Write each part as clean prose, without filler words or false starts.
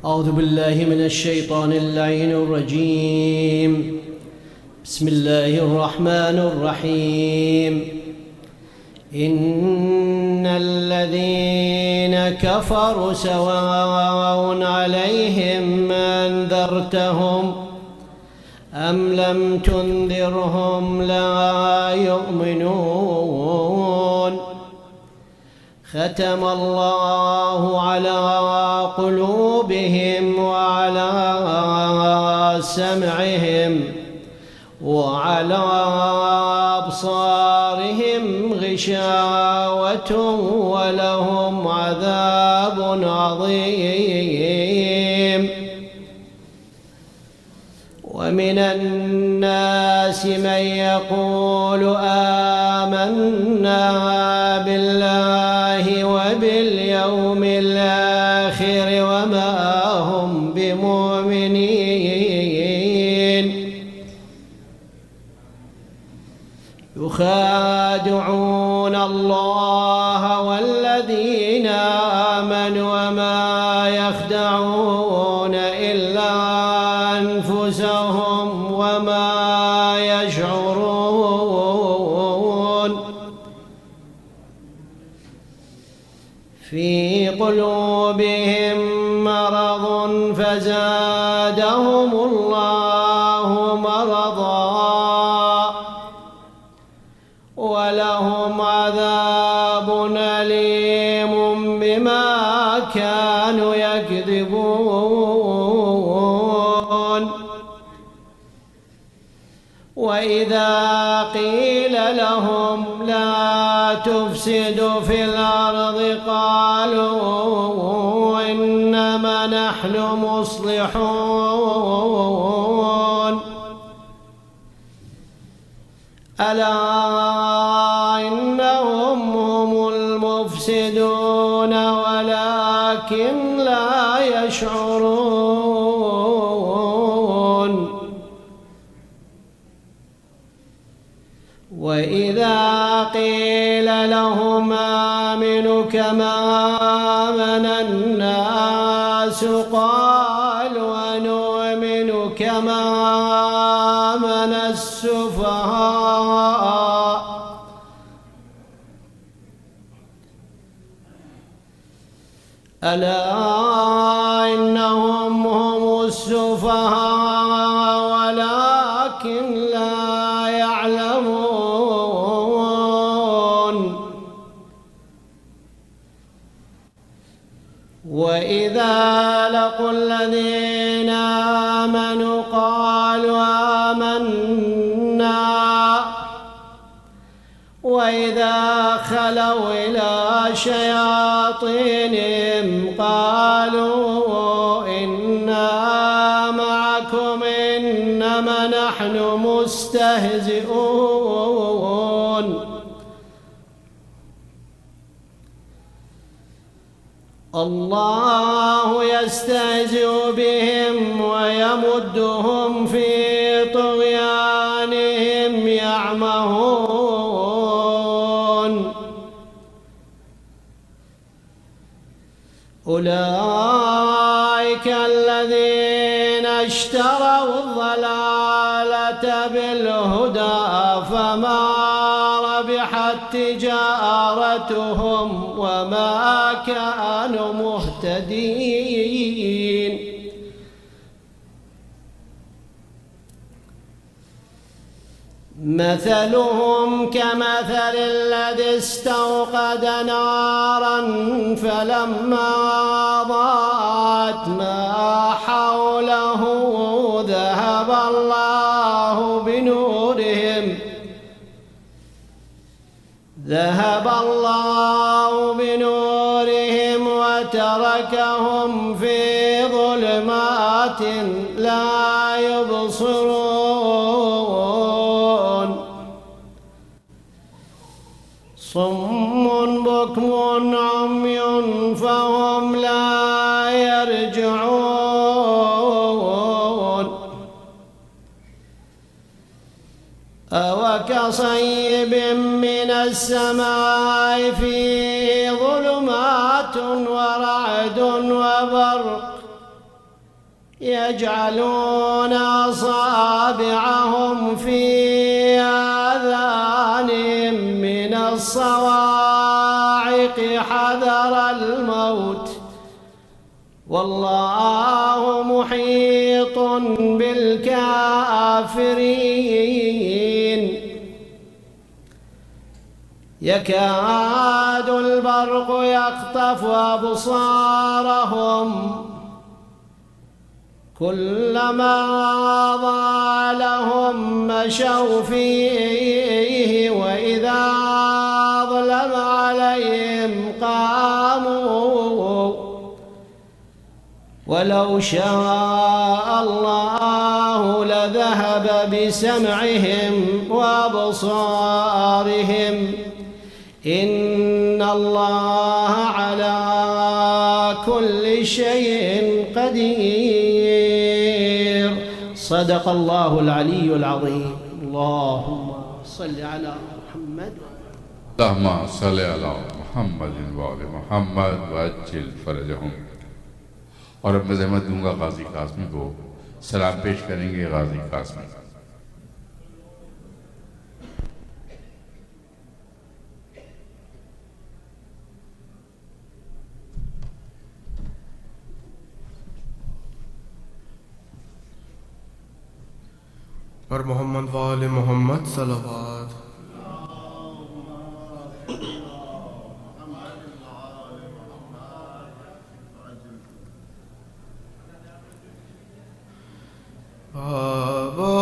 أعوذ بالله من الشيطان اللعين الرجيم. بسم الله الرحمن الرحيم. إن الذين كفروا سواء عليهم أنذرتهم أم لم تنذرهم لا يؤمنون. ختم الله على قلوبهم وعلى سمعهم وعلى أبصارهم غشاوة ولهم عذاب عظيم. ومن الناس من يقول آمنا بالله وباليوم الآخر وما هم بمؤمنين. يخادعون الله والذين آمنوا وما يخدعون إلا أنفسهم وما يشعرون. في قلوبهم مرض فزادهم الله مرضا ولهم عذاب أليم بما كانوا يكذبون. وإذا قيل لهم لا تفسدوا في الأرض قالوا إنما نحن مصلحون. ألا إنهم هم المفسدون ولكن لا يشعرون. وإذا قيل لهم آمنوا كما آمن الناس قالوا أنؤمن كما آمن السفهاء. ألا إنهم هم السفهاء ولكن لا يعلمون. وإذا لقوا الذين آمنوا قالوا آمنا وإذا خلوا إلى شياطينهم قالوا إنا معكم إنما نحن مستهزئون. الله يستهزئ بهم ويمدهم في طغيانهم يعمهون. أولئك الذين اشتروا الضلالة بالهدى فما ربحت تجارتهم وما كانوا مهتدين. مثلهم كمثل الذي استوقد نارا فلما أضاءت ما حوله ذهب الله بنورهم وتركهم في ظلمات لا يبصرون. صم بكم عمي فهم لا يرجعون. وكصيب من السماء فيه ظلمات ورعد وبرق يجعلون أصابعهم في آذانهم من الصواعق حذر الموت والله محيط بالكافرين يكاد البرق يخطف أبصارهم كلما أضاء لهم مشوا فيه وإذا أظلم عليهم قاموا ولو شاء الله لذهب بسمعهم وأبصارهم إن الله على كل شيء قدير. صدق الله العلي العظيم. اللهم صل على محمد. اللهم صل على محمد وآل محمد وعجل فرجهم. اور اب میں زحمت دوں گا غازی قاسمی کو، سلام پیش کریں گے غازی قاسمی. اور محمد وآل محمد صلوات. بابا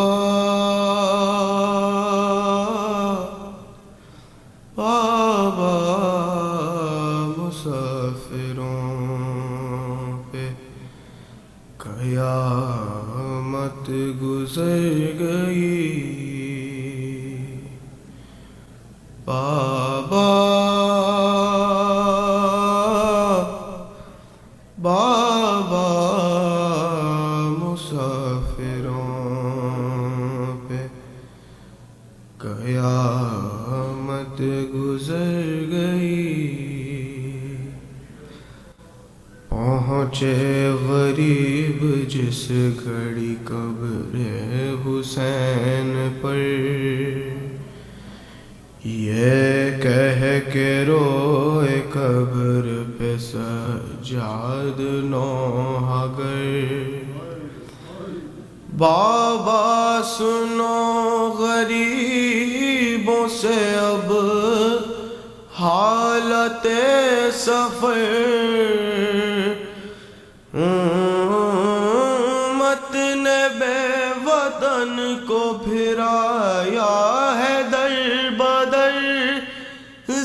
بابا مسافروں پہ قیامت گزر گئی. بابا بابا مسافروں پہ قیامت گزر گئی. پہنچے غریب جس گھڑی قبر حسین پر، یہ کہہ کے روئے قبر پہ سجاد نوحگر. بابا سنو غریبوں سے اب حالت سفر، متن بے وطن کو پھرایا ہے در بدر.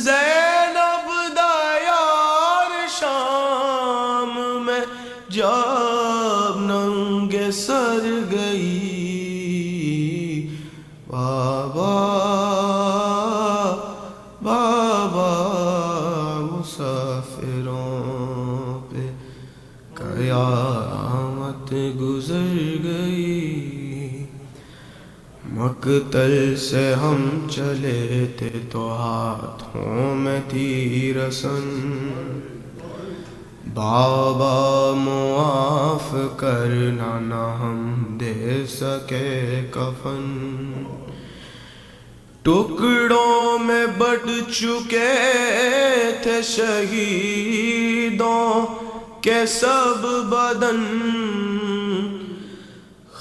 زینب دایار شام میں جب ننگے سر گئی. بابا بابا مسافروں پہ قیامت گزر گئی. مقتل سے ہم چلے تھے تو ہاتھوں میں تھی رسن. بابا معاف کرنا نہ ہم دے سکے کفن. ٹکڑوں میں بٹ چکے تھے شہیدوں کے سب بدن.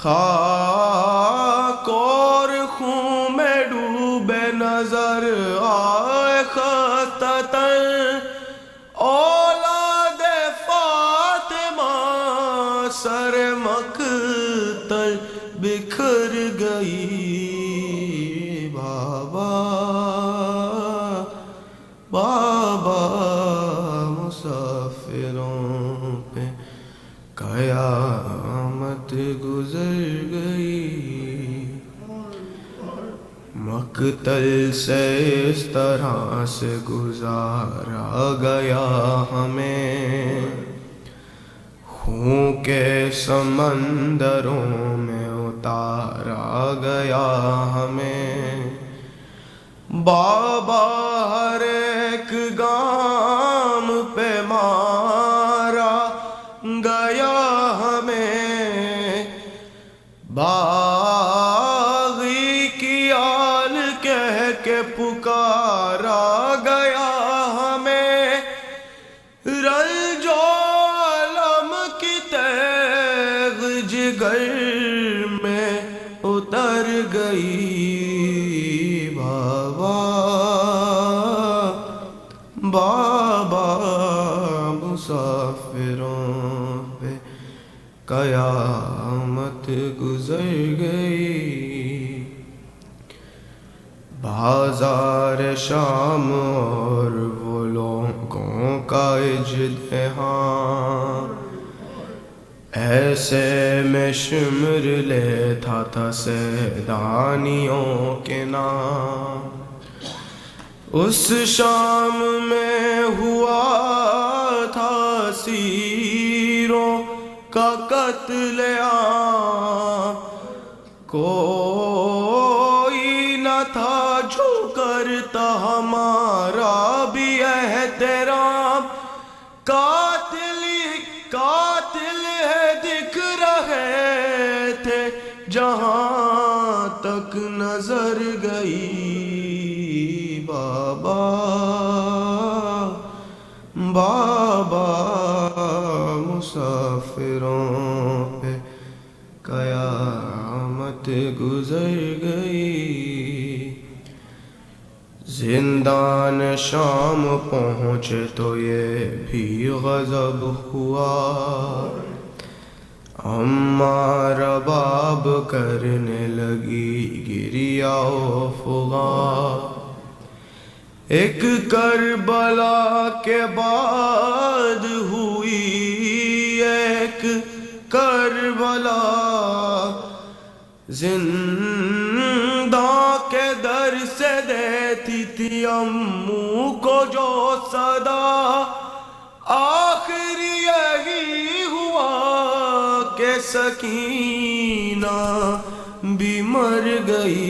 خاک اور خون میں ڈوبے نظر آئے خطاطر. اولاد فاطمہ سر مقتل بکھر گئی. بابا بابا مسافروں پہ قیامت گزر گئی. مقتل سے اس طرح سے گزارا گیا ہمیں، خون کے سمندروں میں اتارا گیا ہمیں. بابا ہر ایک گام پہ مارا گیا ہمیں، باغی کی آل کہہ کے پکارا گیا ہمیں، رنج و علم کی تیغ جگر میں اتر گئی، بابا مسافروں پہ قیامت گزر گئی، بازار شام اور وہ لوگوں کا اجتہام، ایسے میں شمر لیتا تھا سیدانیوں کے نام، اس شام میں ہوا تھا اسیروں کا قتل عام، کوئی نہ تھا جو کرتا ہمارا بھی احترام، قاتل ہے دکھ رہے تھے جہاں تک نظر گئی، بابا مسافروں پہ قیامت گزر گئی، زندان شام پہنچے تو یہ بھی غضب ہوا، اماں رباب کرنے لگی گریا و فغاں، ایک کربلا کے بعد ہوئی ایک کربلا، زنداں کے در سے دیتی تھی اموں کو جو صدا، آخر یہی ہوا کہ سکینہ بھی مر گئی،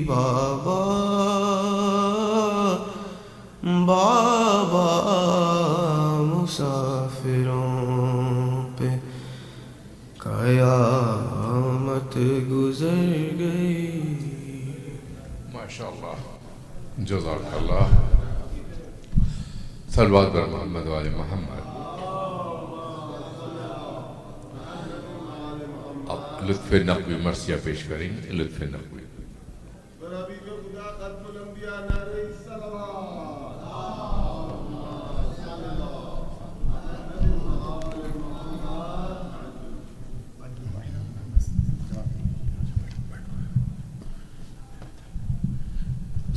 بابا مسافروں پہ قیامت گزر گئی۔ ماشاءاللہ، جزاک اللہ۔ صلوات بر محمد و آل محمد۔ اب لطف نقوی مرثیہ پیش کریں گے، لطف نقوی۔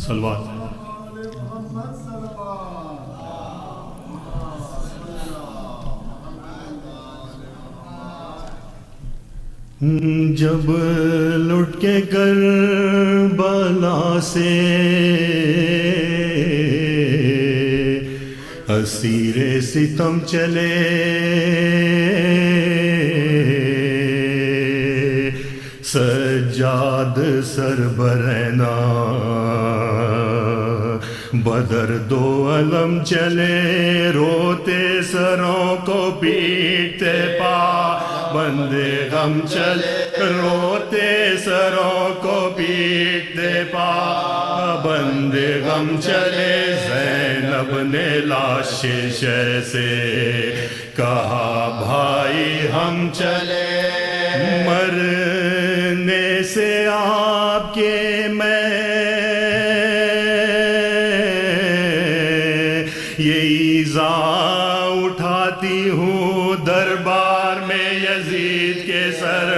صلوات۔ جب لٹ کے کربلا سے اسیر ستم چلے، سجاد سربرہنہ بدر دو علم چلے، روتے سروں کو پیٹتے پا بندے غم چلے، روتے سروں کو پیٹتے پا بندے غم چلے، زینب نے لاش سے کہا بھائی ہم چلے، مرنے سے آپ کے میں یہ ایذا اٹھاتی ہوں، دربار میں یزید کے سر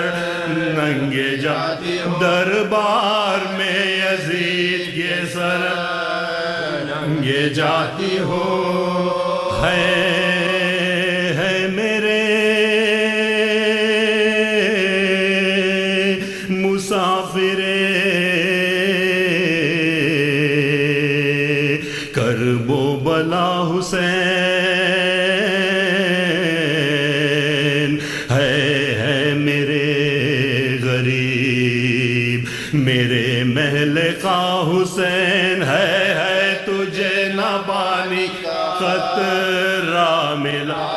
ننگے جاتی ہوں، دربار میں یزید کے سر ننگے جاتی ہوں، ہے میرے مسافرے کرب و بلا حسین، ہے میرے غریب میرے محل خواہ حسین ہے تجھے نہ پانی کا خطرہ ملا،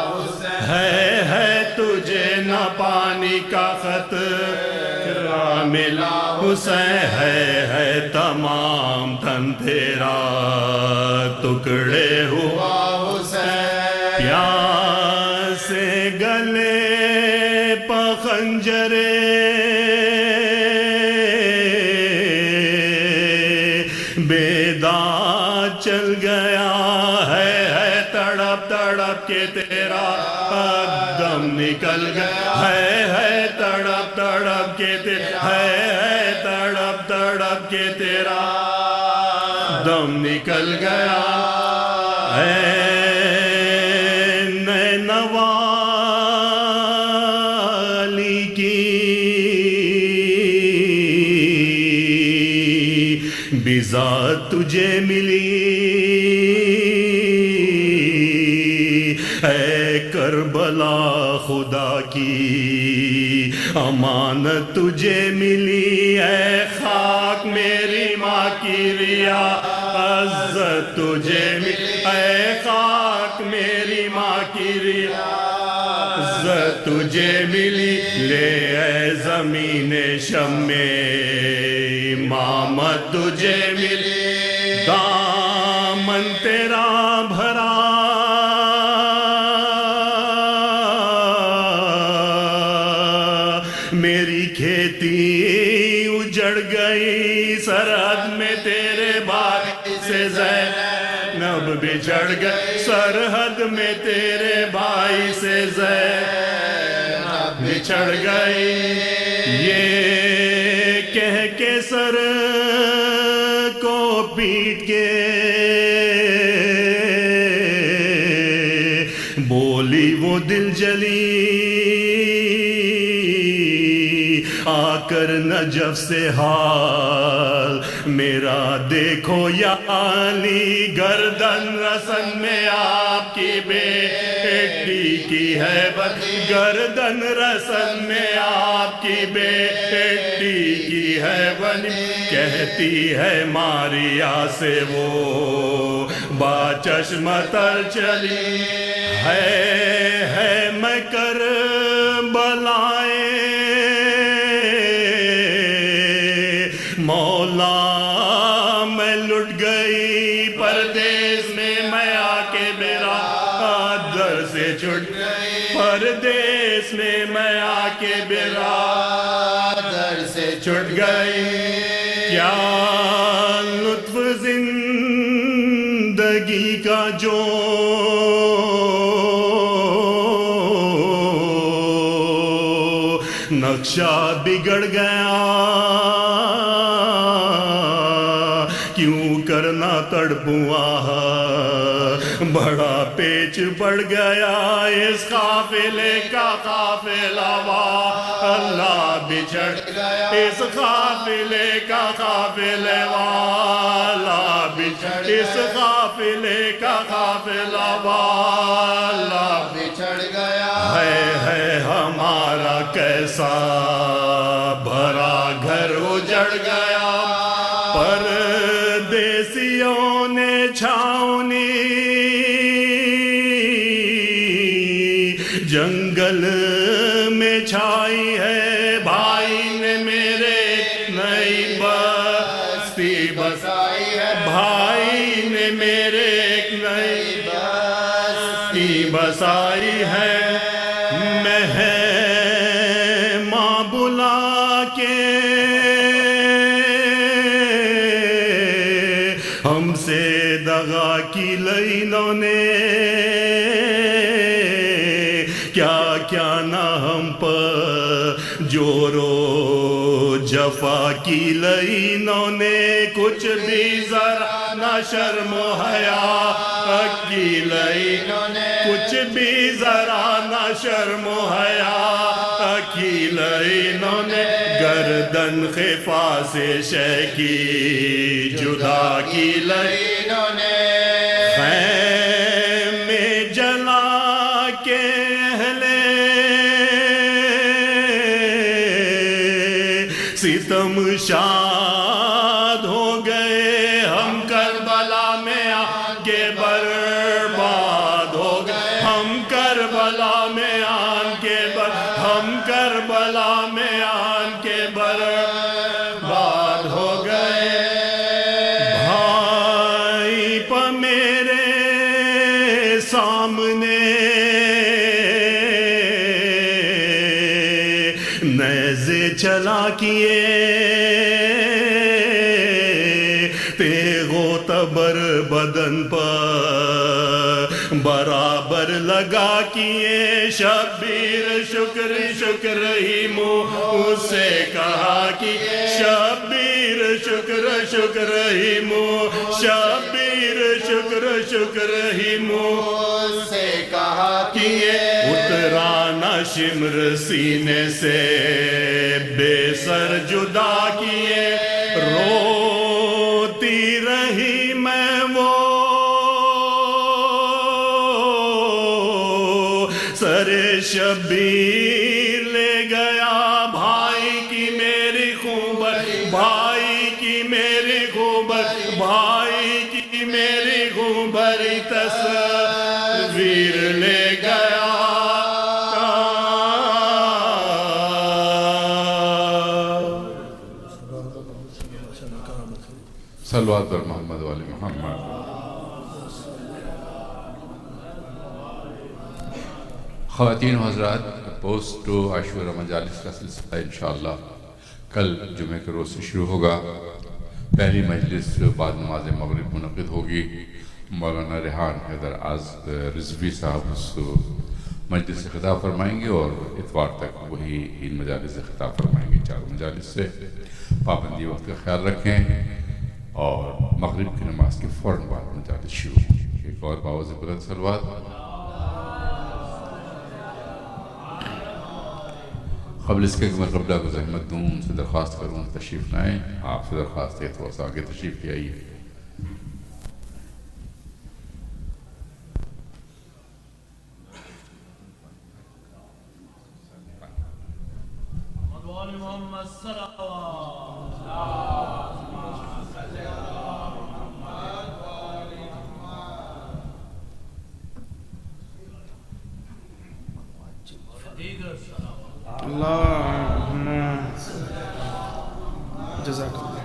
ہے تجھے نہ پانی کا خطرہ ملا، حسین ہے تمام تن تیرا ٹکڑے ہوا حسین، پیاسے گلے پہ خنجرے بیداد چل گیا ہے تڑپ تڑپ کے تیرا دم نکل گیا ہے تڑپ تڑپ کے ہے تڑپ تڑپ کے تیرا دم نکل گیا ہے، نینوالی کی بذات تجھے ملی، اے کربلا خدا کی امانت تجھے ملی، اے خاک میری ماں کی ریا عزت تجھے ملی، اے خاک میری ماں کی ریا عزت تجھے ملی، لے اے زمین شم امامت تجھے ملی، دامن تیرا بھرا میری کھیتی اجڑ گئی، سرحد میں تیرے بھائی سے زینب بچھڑ گئی، سرحد میں تیرے بھائی سے زینب بچھڑ گئی، یہ کہہ کے سر کو پیٹ کے بولی وہ دل جلی، آ کر نجف سے حال میرا دیکھو یا علی، گردن رسن میں آپ کی بیٹی کی ہے بد، گردن رسن میں آپ کی بیٹی کی ہے بنی، کہتی ہے ماریا سے وہ با چشم تر چلی، ہے میں کر بلائے مولا میں لٹ گئی، پردیس میں میں آ کے برادر سے چھٹ گئی، پردیس میں میں آ کے برادر سے چھٹ گئی، کیا لطف زندگی کا جو نقشہ بگڑ گیا، کیوں کرنا تڑپوں آہ، بڑا پیچ پڑ گیا اس قافلے کا قافلہ والا بچھڑ گیا، اس قافلے کا قافلے والا بچھڑ، اس قافلے کا قافلہ والا بچھڑ گیا، ہے ہمارا کیسا بھرا گھر اجڑ گیا، پردیسیوں نے چھاؤنی جنگل میں چھائی ہے، بھائی نے میرے نئی بستی بسائی ہے، بھائی نے میرے ایک نئی بستی بسائی ہے، ماں بلا کے ہم سے دغا کی لینوں نے، کیا کیا نہ ہم پر جورو جفا کی لینوں نے، کچھ بھی ذرا نہ شرم و حیا کی لینوں نے، کچھ بھی ذرا نہ شرم و حیا کی لینوں نے، گردن خفا سے شے کی جدا کی لینوں نے، خیمے جلا کے ستم شاد ہو گئے ہم کربلا میں آ کے برباد ہو گئے ہم کربلا میں آن کے ہم کربلا میں آن کے برباد ہو گئے بھائی پہ میرے سامنے نیزے چلا کیے تیغ و تبر بدن پر برابر لگا کیے شبیر شکر شکر ہی منہ سے کہا کہ شبیر شکر شکر ہی منہ شبیر شکر شکر ہی منہ سے کہا کیے اترانا شمر سینے سے بے سر جدا کیے روتی رہی میں وہ سر شبیر لے گیا بھائی کی میری خوبر بھائی کی میری خوبر بھائی کی میری خوبر تصویر لے گیا صلوات بر محمد و آل محمد. خواتین و حضرات، پوسٹ ٹو عاشورہ مجالس کا سلسلہ انشاءاللہ کل جمعہ کے روز سے شروع ہوگا. پہلی مجلس بعد نماز مغرب منعقد ہوگی. مولانا ریحان حیدر رضوی صاحب اس مجلس سے خطاب فرمائیں گے اور اتوار تک وہی ان مجالس سے خطاب فرمائیں گے. 4 مجالس سے پابندی وقت کا خیال رکھیں اور مغرب کی نماز کے فوراً بعد مجالس شروع. ایک اور باوز بلند صلوات. قبل اس کے میں قبلہ کو زحمت دوں، ان سے درخواست کروں تشریف لائیں. آپ سے درخواست ہے تو آگے تشریف لے آئیے. محمد اللہم جزاک اللہ.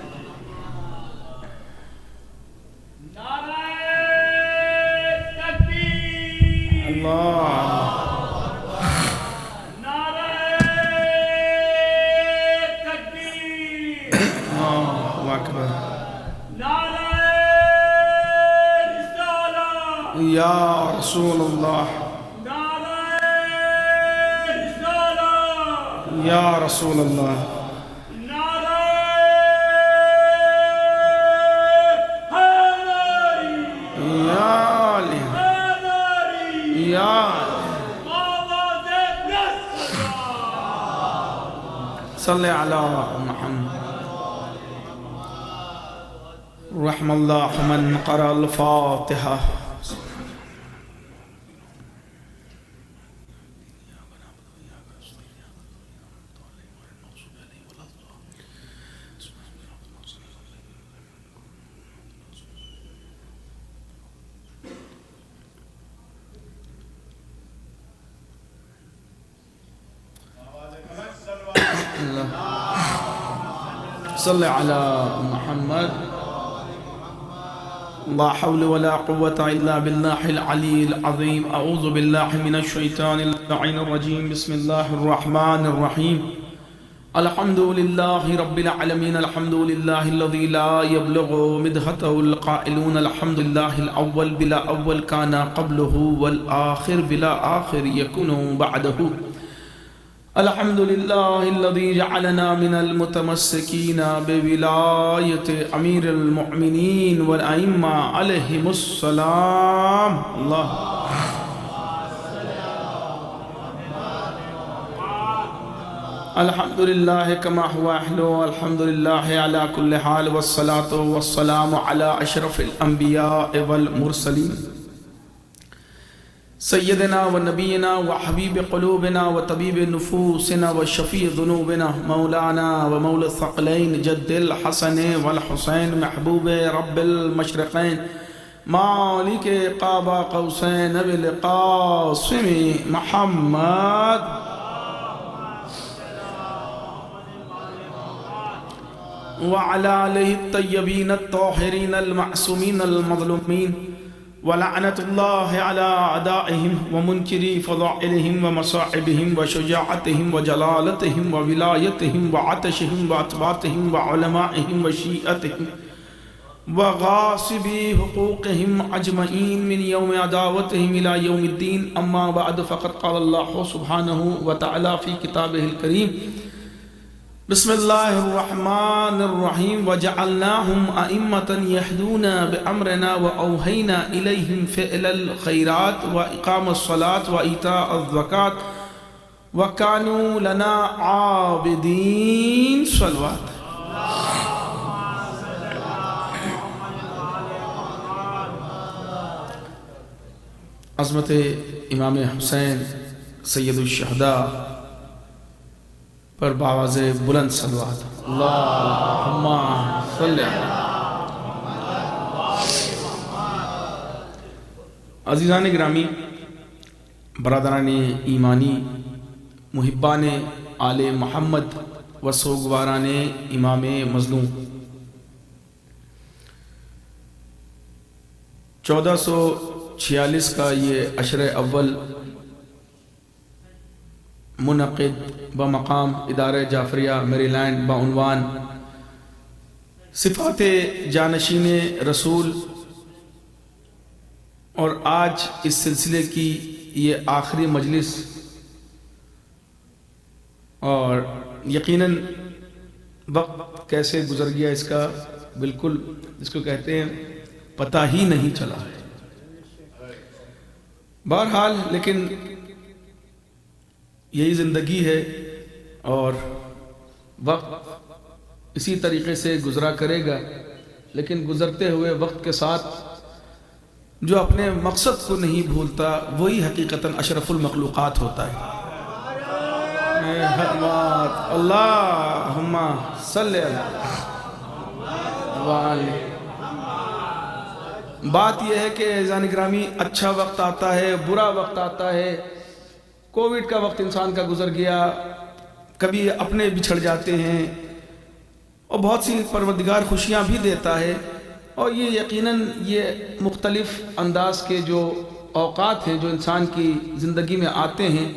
نعرہ تکبیر اللہ نعرہ تکبیر اللہ اکبر. نعرہ رسالہ یا رسول اللہ یا رسول اللہ نعرہ حیدری یا علی حیدری یا آواز دست صلی علی محمد. رحم اللہ من قرأ الفاتحہ. صلی علی محمد. لا حول ولا قوة إلا بالله العلي العظيم. أعوذ بالله من الشيطان اللعين الرجيم. بسم الله الرحمن الرحيم. الحمد لله رب العالمين. الحمد لله الذي لا يبلغ مدحته القائلون. الحمد لله الأول بلا أول كان قبله والآخر بلا آخر يكون بعده. الحمد لله الذي جعلنا من المتمسكين بولاية أمير المؤمنين والأئمة عليهم السلام. الله الحمد لله كما هو أهله. الحمد لله على كل حال والصلاة والسلام على أشرف الأنبياء والمرسلين سیدنا و نبینا و حبیب قلوبنا و طبیب نفوسنا و شفیع ذنوبنا مولانا و مولا الثقلین جد الحسن والحسین محبوب رب المشرقین مالک قاب قوسین بالقاسم محمد وعلى آله الطيبين الطاهرين المعصومين المظلومين ولعنة الله على أعدائهم ومنكري فضائلهم ومصائبهم وشجاعتهم وجلالتهم وولايتهم وعطشهم وأتباعهم وعلمائهم وشيئتهم وغاصبي حقوقهم أجمعين من يوم عداوتهم إلى يوم الدين. أما بعد فقد قال الله سبحانه وتعالى في كتابه الكريم بسم الله الرحمن الرحيم وجعلناهم أئمة يهدون بأمرنا وأوحينا إليهم فعل الخيرات وإقام الصلاة وإيتاء الزكاة وكانوا لنا عابدين. صلوات. عظمت امام حسین سید الشہداء پر باواز بلند صلوات. اللہم صلی علی. عزیزان گرامی، برادران ایمانی، محبان آل محمد و سوگواران امام مظلوم، 1446 کا یہ عشر اول منعقد بمقام ادارہ جعفریہ میری لینڈ بعنوان صفات جانشین رسول، اور آج اس سلسلے کی یہ آخری مجلس، اور یقیناً وقت کیسے گزر گیا اس کا بالکل اس کو کہتے ہیں پتہ ہی نہیں چلا ہے. بہرحال لیکن یہی زندگی ہے اور وقت اسی طریقے سے گزرا کرے گا، لیکن گزرتے ہوئے وقت کے ساتھ جو اپنے مقصد کو نہیں بھولتا وہی حقیقتاً اشرف المخلوقات ہوتا ہے. اللہم صلی علی. بات یہ ہے کہ عزیزان گرامی، اچھا وقت آتا ہے، برا وقت آتا ہے. کووڈ کا وقت انسان کا گزر گیا، کبھی اپنے بچھڑ جاتے ہیں، اور بہت سی پروردگار خوشیاں بھی دیتا ہے. اور یہ یقیناً یہ مختلف انداز کے جو اوقات ہیں جو انسان کی زندگی میں آتے ہیں،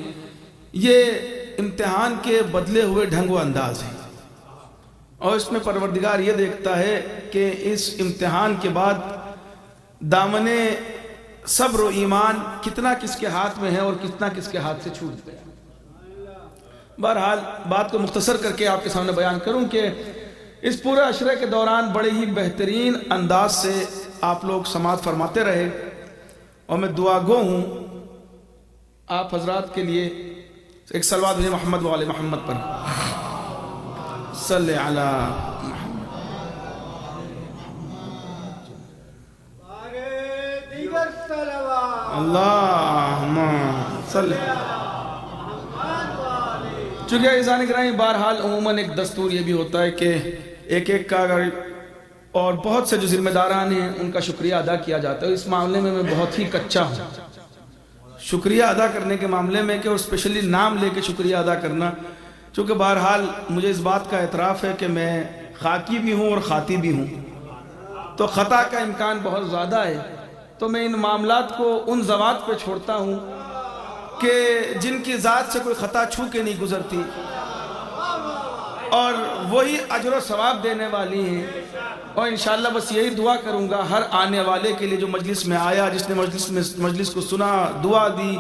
یہ امتحان کے بدلے ہوئے ڈھنگ و انداز ہیں، اور اس میں پروردگار یہ دیکھتا ہے کہ اس امتحان کے بعد دامن صبر و ایمان کتنا کس کے ہاتھ میں ہے اور کتنا کس کے ہاتھ سے چھوٹ گیا. بہرحال بات کو مختصر کر کے آپ کے سامنے بیان کروں کہ اس پورے عشرے کے دوران بڑے ہی بہترین انداز سے آپ لوگ سماعت فرماتے رہے، اور میں دعا گو ہوں آپ حضرات کے لیے. ایک صلوات بھیجیں محمد و آل محمد پر. صلی علی محمد. اللہم صلی. چونکہ عزیزان گرامی بہرحال عموماً ایک دستور یہ بھی ہوتا ہے کہ ایک ایک کا اگر اور بہت سے جو ذمہ داران ہیں ان کا شکریہ ادا کیا جاتا ہے. اس معاملے میں بہت ہی کچا ہوں شکریہ ادا کرنے کے معاملے میں، کہ اسپیشلی نام لے کے شکریہ ادا کرنا. چونکہ بہرحال مجھے اس بات کا اعتراف ہے کہ میں خاکی بھی ہوں اور خاطی بھی ہوں، تو خطا کا امکان بہت زیادہ ہے. تو میں ان معاملات کو ان ذوات پہ چھوڑتا ہوں کہ جن کی ذات سے کوئی خطا چھو کے نہیں گزرتی، اور وہی اجر و ثواب دینے والی ہیں. اور انشاءاللہ بس یہی دعا کروں گا ہر آنے والے کے لیے جو مجلس میں آیا، جس نے مجلس کو سنا، دعا دی،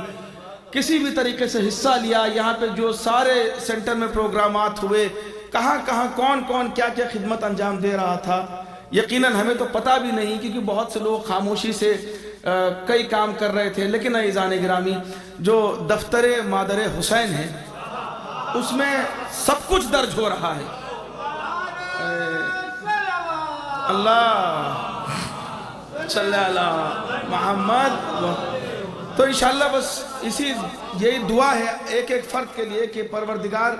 کسی بھی طریقے سے حصہ لیا. یہاں پہ جو سارے سینٹر میں پروگرامات ہوئے، کہاں کہاں کون کیا کیا خدمت انجام دے رہا تھا، یقیناً ہمیں تو پتہ بھی نہیں، کیونکہ بہت سے لوگ خاموشی سے کئی کام کر رہے تھے. لیکن عزیزان گرامی، جو دفتر مادر حسین ہے اس میں سب کچھ درج ہو رہا ہے. اللہ صلی علی محمد. تو انشاءاللہ بس یہی دعا ہے ایک ایک فرد کے لیے کہ پروردگار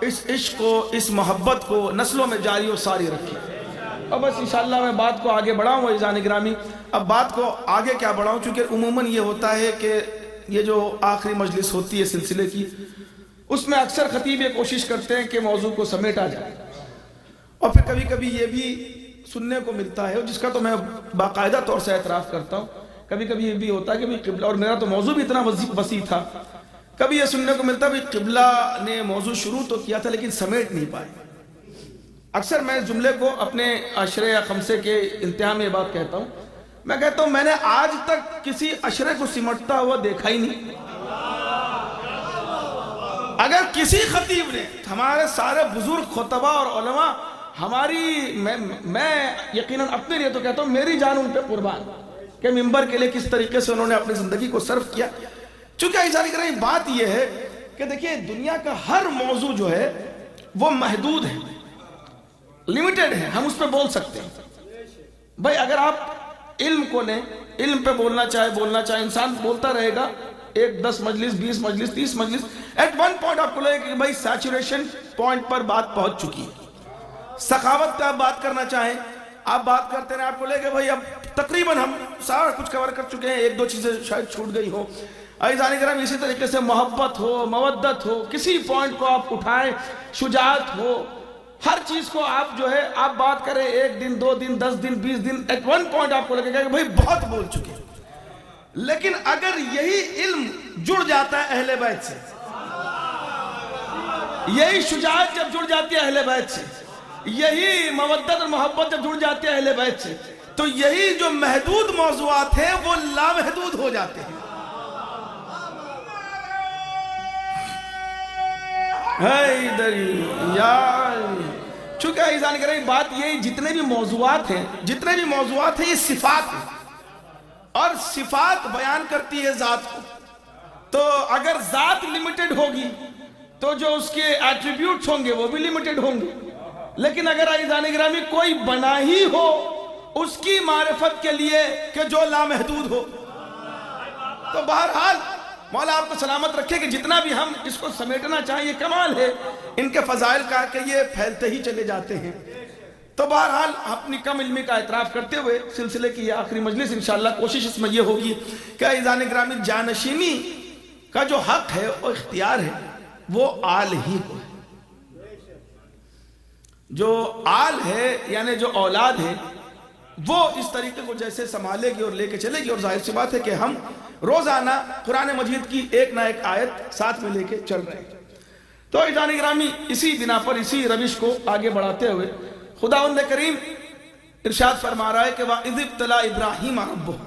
اس عشق کو، اس محبت کو نسلوں میں جاری و ساری رکھے. اور بس انشاءاللہ میں بات کو آگے بڑھاؤں عزیزان گرامی. اب بات کو آگے کیا بڑھاؤں، چونکہ عموماً یہ ہوتا ہے کہ یہ جو آخری مجلس ہوتی ہے سلسلے کی، اس میں اکثر خطیب یہ کوشش کرتے ہیں کہ موضوع کو سمیٹا جائے، اور پھر کبھی کبھی یہ بھی سننے کو ملتا ہے، جس کا تو میں باقاعدہ طور سے اعتراف کرتا ہوں. کبھی کبھی یہ بھی ہوتا ہے کہ قبلہ، اور میرا تو موضوع بھی اتنا وسیع تھا، کبھی یہ سننے کو ملتا ہے کہ قبلہ نے موضوع شروع تو کیا تھا لیکن سمیٹ نہیں پائے. اکثر میں اس جملے کو اپنے عشرے یا خمسے کے انتہا میں یہ بات کہتا ہوں. میں کہتا ہوں میں نے آج تک کسی عشرے کو سمٹتا ہوا دیکھا ہی نہیں. اگر کسی خطیب نے، ہمارے سارے بزرگ خطبہ اور علماء، میں یقیناً اپنے لیے تو کہتا ہوں میری جان ان پہ قربان کہ ممبر کے لیے کس طریقے سے انہوں نے اپنی زندگی کو صرف کیا. چونکہ ایسا نہیں کریں، بات یہ ہے کہ دیکھیے دنیا کا ہر موضوع جو ہے وہ محدود ہے، لیمیٹڈ ہے، ہم اس پہ بول سکتے ہیں. بھائی اگر آپ علم کو لیں، علم پہ بولنا چاہے انسان بولتا رہے گا، 10 مجلس 20 مجلس 30 مجلس، ایٹ ون پوائنٹ آپ کو لگے کہ بھائی سیچوریشن پوائنٹ پر بات پہنچ چکی ہے. سخاوت کا آپ بات کرنا چاہیں، آپ بات کرتے رہے، آپ کو لگے کہ بھائی اب تقریباً ہم سارا کچھ کور کر چکے ہیں، 1-2 چیزیں شاید چھوٹ گئی ہو. عزیزان کرام اسی طریقے سے محبت ہو، مودت ہو، کسی پوائنٹ کو آپ اٹھائیں، شجاعت ہو، ہر چیز کو آپ جو ہے آپ بات کریں، 1 دن 2 دن 10 دن 20 دن، ایٹ ون پوائنٹ آپ کو لگے گا کہ بھائی بہت بول چکے ہیں. لیکن اگر یہی علم جڑ جاتا ہے اہل بیت سے، یہی شجاعت جب جڑ جاتی ہے اہل بیت سے، یہی مودت اور محبت جب جڑ جاتی ہے اہل بیت سے، تو یہی جو محدود موضوعات ہیں وہ لامحدود ہو جاتے ہیں. چونکہ ایزان کریں بات یہ جتنے بھی موضوعات ہیں یہ صفات ہیں، اور صفات بیان کرتی ہے ذات کو. تو اگر ذات لیمیٹڈ ہوگی تو جو اس کے ایٹریبیوٹس ہوں گے وہ بھی لیمیٹڈ ہوں گے. لیکن اگر ایزان گرامی کوئی بنا ہی ہو اس کی معرفت کے لیے کہ جو لامحدود ہو، تو بہرحال مولا آپ کو سلامت رکھے کہ جتنا بھی ہم اس کو سمیٹنا چاہیں، یہ کمال ہے ان کے فضائل کا کہ یہ پھیلتے ہی چلے جاتے ہیں. تو بہرحال اپنی کم علمی کا اعتراف کرتے ہوئے سلسلے کی یہ آخری مجلس انشاءاللہ کوشش اس میں یہ ہوگی کہ عزیزان گرامی جانشینی کا جو حق ہے اور اختیار ہے وہ آل ہی کو ہے. جو آل ہے یعنی جو اولاد ہے وہ اس طریقے کو جیسے سنبھالے گی اور لے کے چلے گی. اور ظاہر سی بات ہے کہ ہم روزانہ قرآن مجید کی ایک نہ ایک آیت ساتھ میں لے کے چل رہے ہیں. تو عزیزان گرامی اسی بنا پر اسی روش کو آگے بڑھاتے ہوئے خداوند کریم ارشاد فرما رہا ہے کہ وَإِذِ ابْتَلَىٰ إِبْرَاهِيمَ رَبُّهُ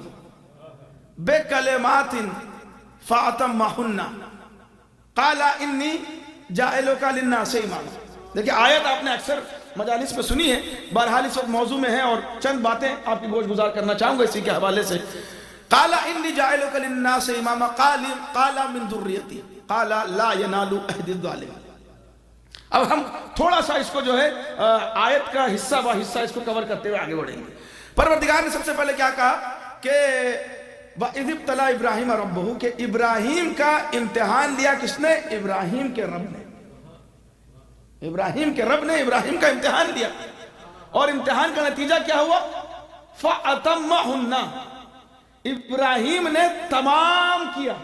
بِكَلِمَاتٍ فَأَتَمَّهُنَّ قَالَ إِنِّي جَاعِلُكَ لِلنَّاسِ إِمَامًا. دیکھیں آیت آپ نے اکثر مجالس میں سنی ہے، بہرحال اس وقت موضوع میں ہے اور چند باتیں آپ کی گوش گزار کرنا چاہوں گا اسی کے حوالے سے. قَالَ إِنِّي جَاعِلُكَ لِلنَّاسِ إِمَامًا قَالَ مِن ذُرِّيَّتِي قَالَ لَا يَنَالُ عَهْدِ الظَّالِمِينَ. اب ہم تھوڑا سا اس کو جو ہے آیت کا حصہ با حصہ اس کو کور کرتے ہوئے آگے بڑھیں گے. پروردگار نے سب سے پہلے کیا کہا کہ وَإِذِ ابْتَلَىٰ إِبْرَاهِيمَ رَبُّهُ، کہ ابراہیم کا امتحان لیا کس نے؟ ابراہیم کے رب نے. ابراہیم کے رب نے ابراہیم کا امتحان لیا اور امتحان کا نتیجہ کیا ہوا؟ فَأَتَمَّهُنَّ، ابراہیم نے تمام کیا.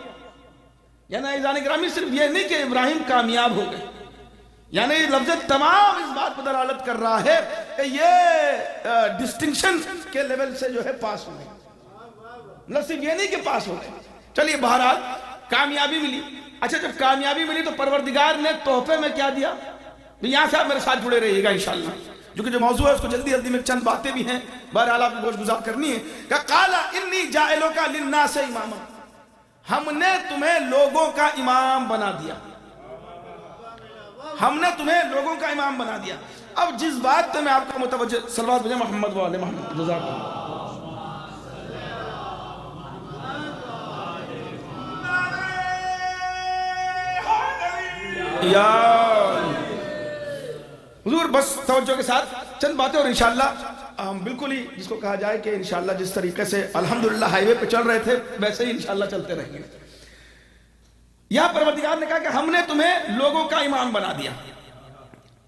یعنی عزیزان گرامی صرف یہ نہیں کہ ابراہیم کامیاب ہو گئے، یعنی لفظ تمام اس بات پر دلالت کر رہا ہے کہ یہ ڈسٹنکشن کے لیول سے جو ہے پاس ہو گئے. نہ صرف یہ نہیں کہ پاس ہو گئے، چلیے بہرحال کامیابی ملی. اچھا جب کامیابی ملی تو پروردگار نے تحفے میں کیا دیا؟ یہاں سے آپ میرے ساتھ جڑے رہیے گا انشاءاللہ، جو کہ جو موضوع ہے اس کو جلدی جلدی میں چند باتیں بھی ہیں بہرحال آپ کو گوش گزار کرنی ہے. کہ قَالَ إِنِّي جَاعِلُكَ لِلنَّاسِ إِمَامًا، ہم نے تمہیں لوگوں کا امام بنا دیا. ہم نے تمہیں لوگوں کا امام بنا دیا. اب جس بات پہ میں آپ کا متوجہ، صلوات بھیجیں محمد و آل محمد. جزاک اللہ. یا حضور بس توجہ کے ساتھ چند باتیں اور انشاءاللہ ہم بالکل ہی جس کو کہا جائے کہ انشاءاللہ جس طریقے سے الحمدللہ ہائی وے پہ چل رہے تھے ویسے ہی انشاءاللہ چلتے رہیں گے. یہاں پروردگار نے کہا کہ ہم نے تمہیں لوگوں کا امام بنا دیا.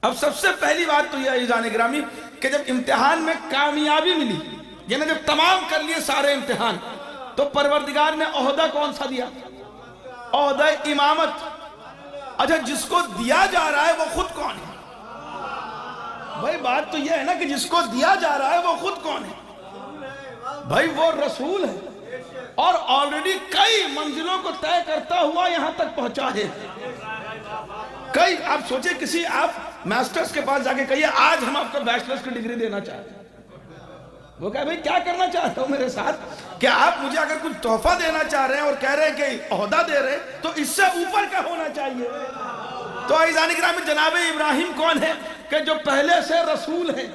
اب سب سے پہلی بات تو یہ ہے عزیزان گرامی کہ جب امتحان میں کامیابی ملی، یعنی جب تمام کر لیے سارے امتحان، تو پروردگار نے عہدہ کون سا دیا؟ عہدہ امامت. اچھا جس کو دیا جا رہا ہے وہ خود کون ہے؟ بھائی بات تو یہ ہے نا کہ جس کو دیا جا رہا ہے وہ خود کون ہے؟ بھائی وہ رسول ہے اور آلریڈی کئی منزلوں کو طے کرتا ہوا یہاں تک پہنچا ہے. کئی آپ سوچیں کسی آپ ماسٹرز کے پاس جا کے کہیے آج ہم آپ کو بیچلرز کی ڈگری دینا چاہتے ہیں، وہ کہے بھائی کیا کرنا چاہتا ہوں میرے ساتھ؟ کہ آپ مجھے اگر کچھ تحفہ دینا چاہ رہے ہیں اور کہہ رہے ہیں کہ عہدہ دے رہے ہیں تو اس سے اوپر کا ہونا چاہیے. تو عزیزان گرامی جناب ابراہیم کون ہے کہ جو پہلے سے رسول ہیں،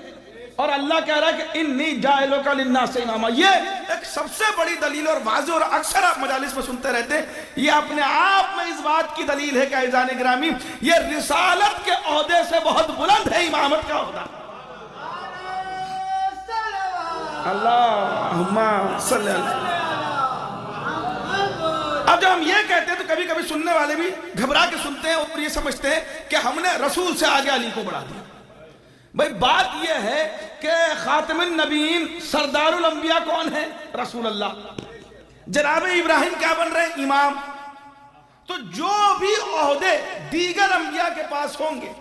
اور اللہ کہہ رہا ہے کہ انی جاعلک للناس اماما. یہ ایک سب سے بڑی دلیل اور واضح، اور اکثر آپ مجالس میں سنتے رہتے ہیں، یہ اپنے آپ میں اس بات کی دلیل ہے کہ عزیزان گرامی یہ رسالت کے عہدے سے بہت بلند ہے امامت کا عہدہ. اللہم صلی اللہ. اب جب ہم یہ کہتے ہیں تو کبھی کبھی سننے والے بھی گھبرا کے سنتے ہیں اور یہ سمجھتے ہیں کہ ہم نے رسول سے آگے علی کو بڑھا دیا. بھئی بات یہ ہے کہ خاتم النبیین سردار الانبیاء کون ہے؟ رسول اللہ. جناب ابراہیم کیا بن رہے ہیں؟ امام. تو جو بھی عہدے دیگر انبیاء کے پاس ہوں گے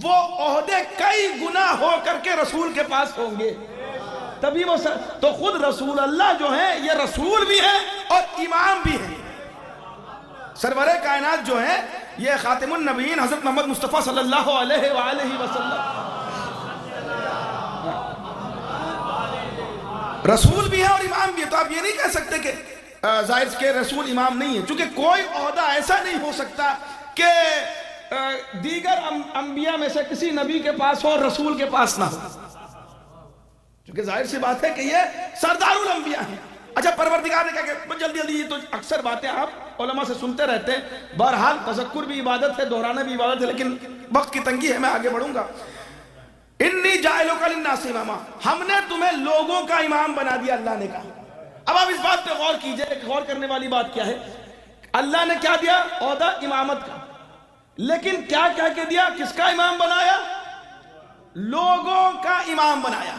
وہ عہدے کئی گنا ہو کر کے رسول کے پاس ہوں گے. تبھی وہ تو خود رسول اللہ جو ہیں یہ رسول بھی ہیں اور امام بھی ہیں. سرور کائنات جو ہیں یہ خاتم النبیین حضرت محمد مصطفیٰ صلی اللہ علیہ وآلہ وسلم رسول بھی ہے اور امام بھی ہے. تو آپ یہ نہیں کہہ سکتے کہ ظاہر کے رسول امام نہیں ہے، چونکہ کوئی عہدہ ایسا نہیں ہو سکتا کہ دیگر انبیاء میں سے کسی نبی کے پاس ہو اور رسول کے پاس نہ ہو، چونکہ ظاہر سی بات ہے کہ یہ سردار الانبیاء ہیں. اچھا پروردگار نے کہا کہ جلدی جلدی، یہ تو اکثر باتیں آپ علماء سے سنتے رہتے ہیں. بہرحال تذکر بھی عبادت ہے، دہرانا بھی عبادت ہے، لیکن وقت کی تنگی ہے، میں آگے بڑھوں گا. انی جاعلک للناس اماما، ہم نے تمہیں لوگوں کا امام بنا دیا اللہ نے کہا. اب آپ اس بات پہ غور کیجئے، غور کرنے والی بات کیا ہے؟ اللہ نے کیا دیا؟ عہدہ امامت کا. لیکن کیا کہہ کے دیا؟ کس کا امام بنایا؟ لوگوں کا امام بنایا.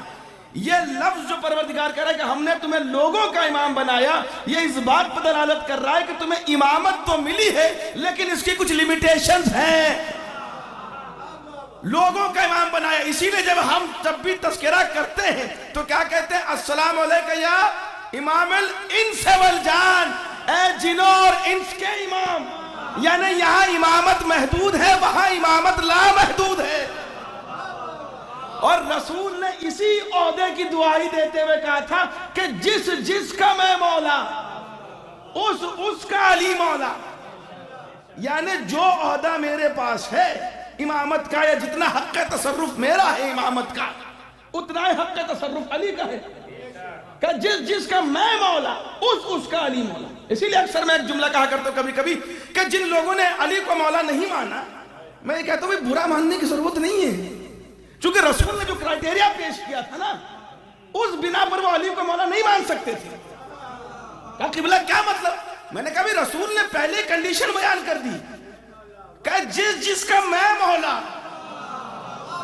یہ لفظ جو پروردگار کہہ رہا ہے کہ ہم نے تمہیں لوگوں کا امام بنایا، یہ اس بات پر دلالت کر رہا ہے کہ تمہیں امامت تو ملی ہے لیکن اس کی کچھ لیمیٹیشنز ہیں. لوگوں کا امام بنایا. اسی لیے جب بھی تذکرہ کرتے ہیں تو کیا کہتے ہیں؟ السلام علیکم یا امام الانس والجان، اے جنوں اور انس کے امام. یعنی یہاں امامت محدود ہے، وہاں امامت لامحدود ہے. اور رسول نے اسی عہدے کی دعائی دیتے ہوئے کہا تھا کہ جس کا میں مولا اس کا علی مولا. یعنی جو عہدہ میرے پاس ہے امامت کا، یا جتنا حق تصرف میرا ہے امامت کا، اتنا ہی حق تصرف علی کا ہے. کہ جس کا میں مولا اس کا علی مولا. اسی لیے اکثر میں ایک جملہ کہا کرتا ہوں کبھی کبھی کہ جن لوگوں نے علی کو مولا نہیں مانا، میں یہ کہتا ہوں برا ماننے کی ضرورت نہیں ہے، چونکہ رسول نے جو کرائٹیریا پیش کیا تھا نا اس بنا پر وہ علی کو مولا نہیں مان سکتے تھے. کہا قبلہ کیا مطلب؟ میں نے کہا بھی رسول نے پہلے کنڈیشن بیان کر دی کہ جس کا میں مولا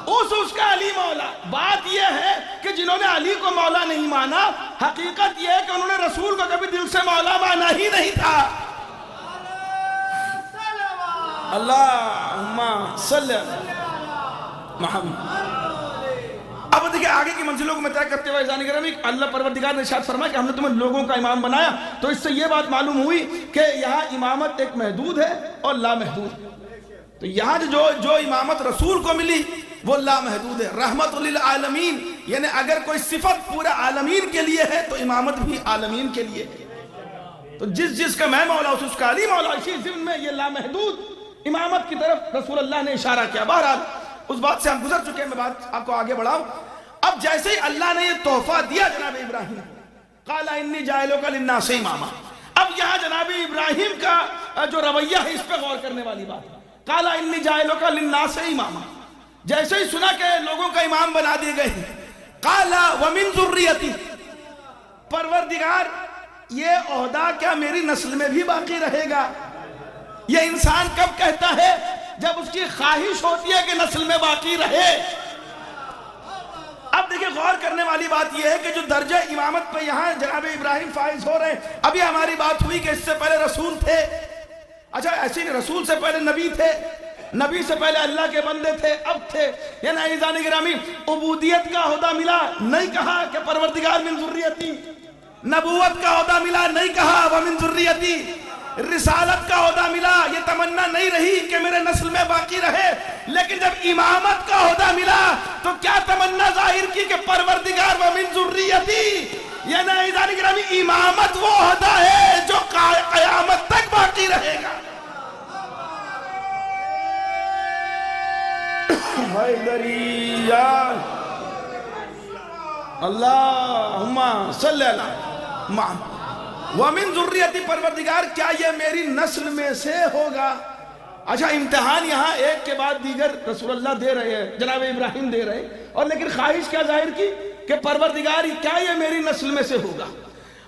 اس کا علی مولا. بات یہ ہے کہ جنہوں نے علی کو مولا نہیں مانا، حقیقت یہ ہے کہ انہوں نے رسول کو کبھی دل سے مولا مانا ہی نہیں تھا. اللہم صلی محمد. اب دیکھیں آگے کی منزلوں کو میں طے کرتے ہوئے عزیزان گرامی اللہ پروردگار نے ارشاد فرمایا کہ ہم نے تمہیں لوگوں کا امام بنایا. تو اس سے یہ بات معلوم ہوئی کہ یہاں امامت ایک محدود ہے اور لامحدود. تو یہاں جو امامت رسول کو ملی وہ لامحدود ہے، رحمت للعالمین. یعنی اگر کوئی صفت پورے عالمین کے لیے ہے تو امامت بھی عالمین کے لیے ہے. تو جس کا میں مولا اس کا علی مولا. اسی ضمن میں یہ لامحدود امامت کی طرف رسول اللہ نے اشارہ کیا. بہرحال اس بات سے ہم گزر چکے ہیں، میں بات آپ کو آگے بڑھاؤں. اب جیسے ہی اللہ نے یہ تحفہ دیا جناب ابراہیم، قال انی جاعلک للناس اماما. اب یہاں جناب ابراہیم کا جو رویہ ہے اس پہ غور کرنے والی بات ہے. قال انی جاعلک للناس اماما. جیسے ہی سنا کہ لوگوں کا امام بنا دیے گئے ہیں قال ومن ذریتی، پروردگار یہ عہدہ کیا میری نسل میں بھی باقی رہے گا؟ یہ انسان کب کہتا ہے؟ جب اس کی خواہش ہوتی ہے کہ نسل میں باقی رہے۔ اب دیکھیں غور کرنے والی بات یہ ہے کہ جو درجہ امامت پہ یہاں جناب ابراہیم فائز ہو رہے ہیں، ابھی ہماری بات ہوئی کہ اس سے پہلے رسول تھے، اچھا ایسی رسول سے پہلے نبی تھے، نبی سے پہلے اللہ کے بندے تھے، اب تھے، یعنی عزیزان گرامی عبودیت کا عہدہ ملا، نہیں کہا کہ پروردگار من ذریتی، نبوت کا عہدہ ملا، نہیں کہا ومن ذریتی، رسالت کا عہدہ ملا، یہ تمنا نہیں رہی کہ میرے نسل میں باقی رہے، لیکن جب امامت کا عہدہ ملا تو کیا تمنا ظاہر کی کہ پروردگار ومن ذریتی، یعنی عزیزان گرامی امامت وہ عہدہ ہے جو قیامت تک باقی رہے گا۔ حیدری یا اللہم صلی اللہ محمد وَمِن ذُرِّيَّتِ، پروردگار کیا یہ میری نسل میں سے ہوگا؟ اچھا امتحان یہاں ایک کے بعد دیگر رسول اللہ دے رہے ہیں، جناب ابراہیم دے رہے ہیں، اور لیکن خواہش کیا ظاہر کی کہ پروردگار کیا یہ میری نسل میں سے ہوگا؟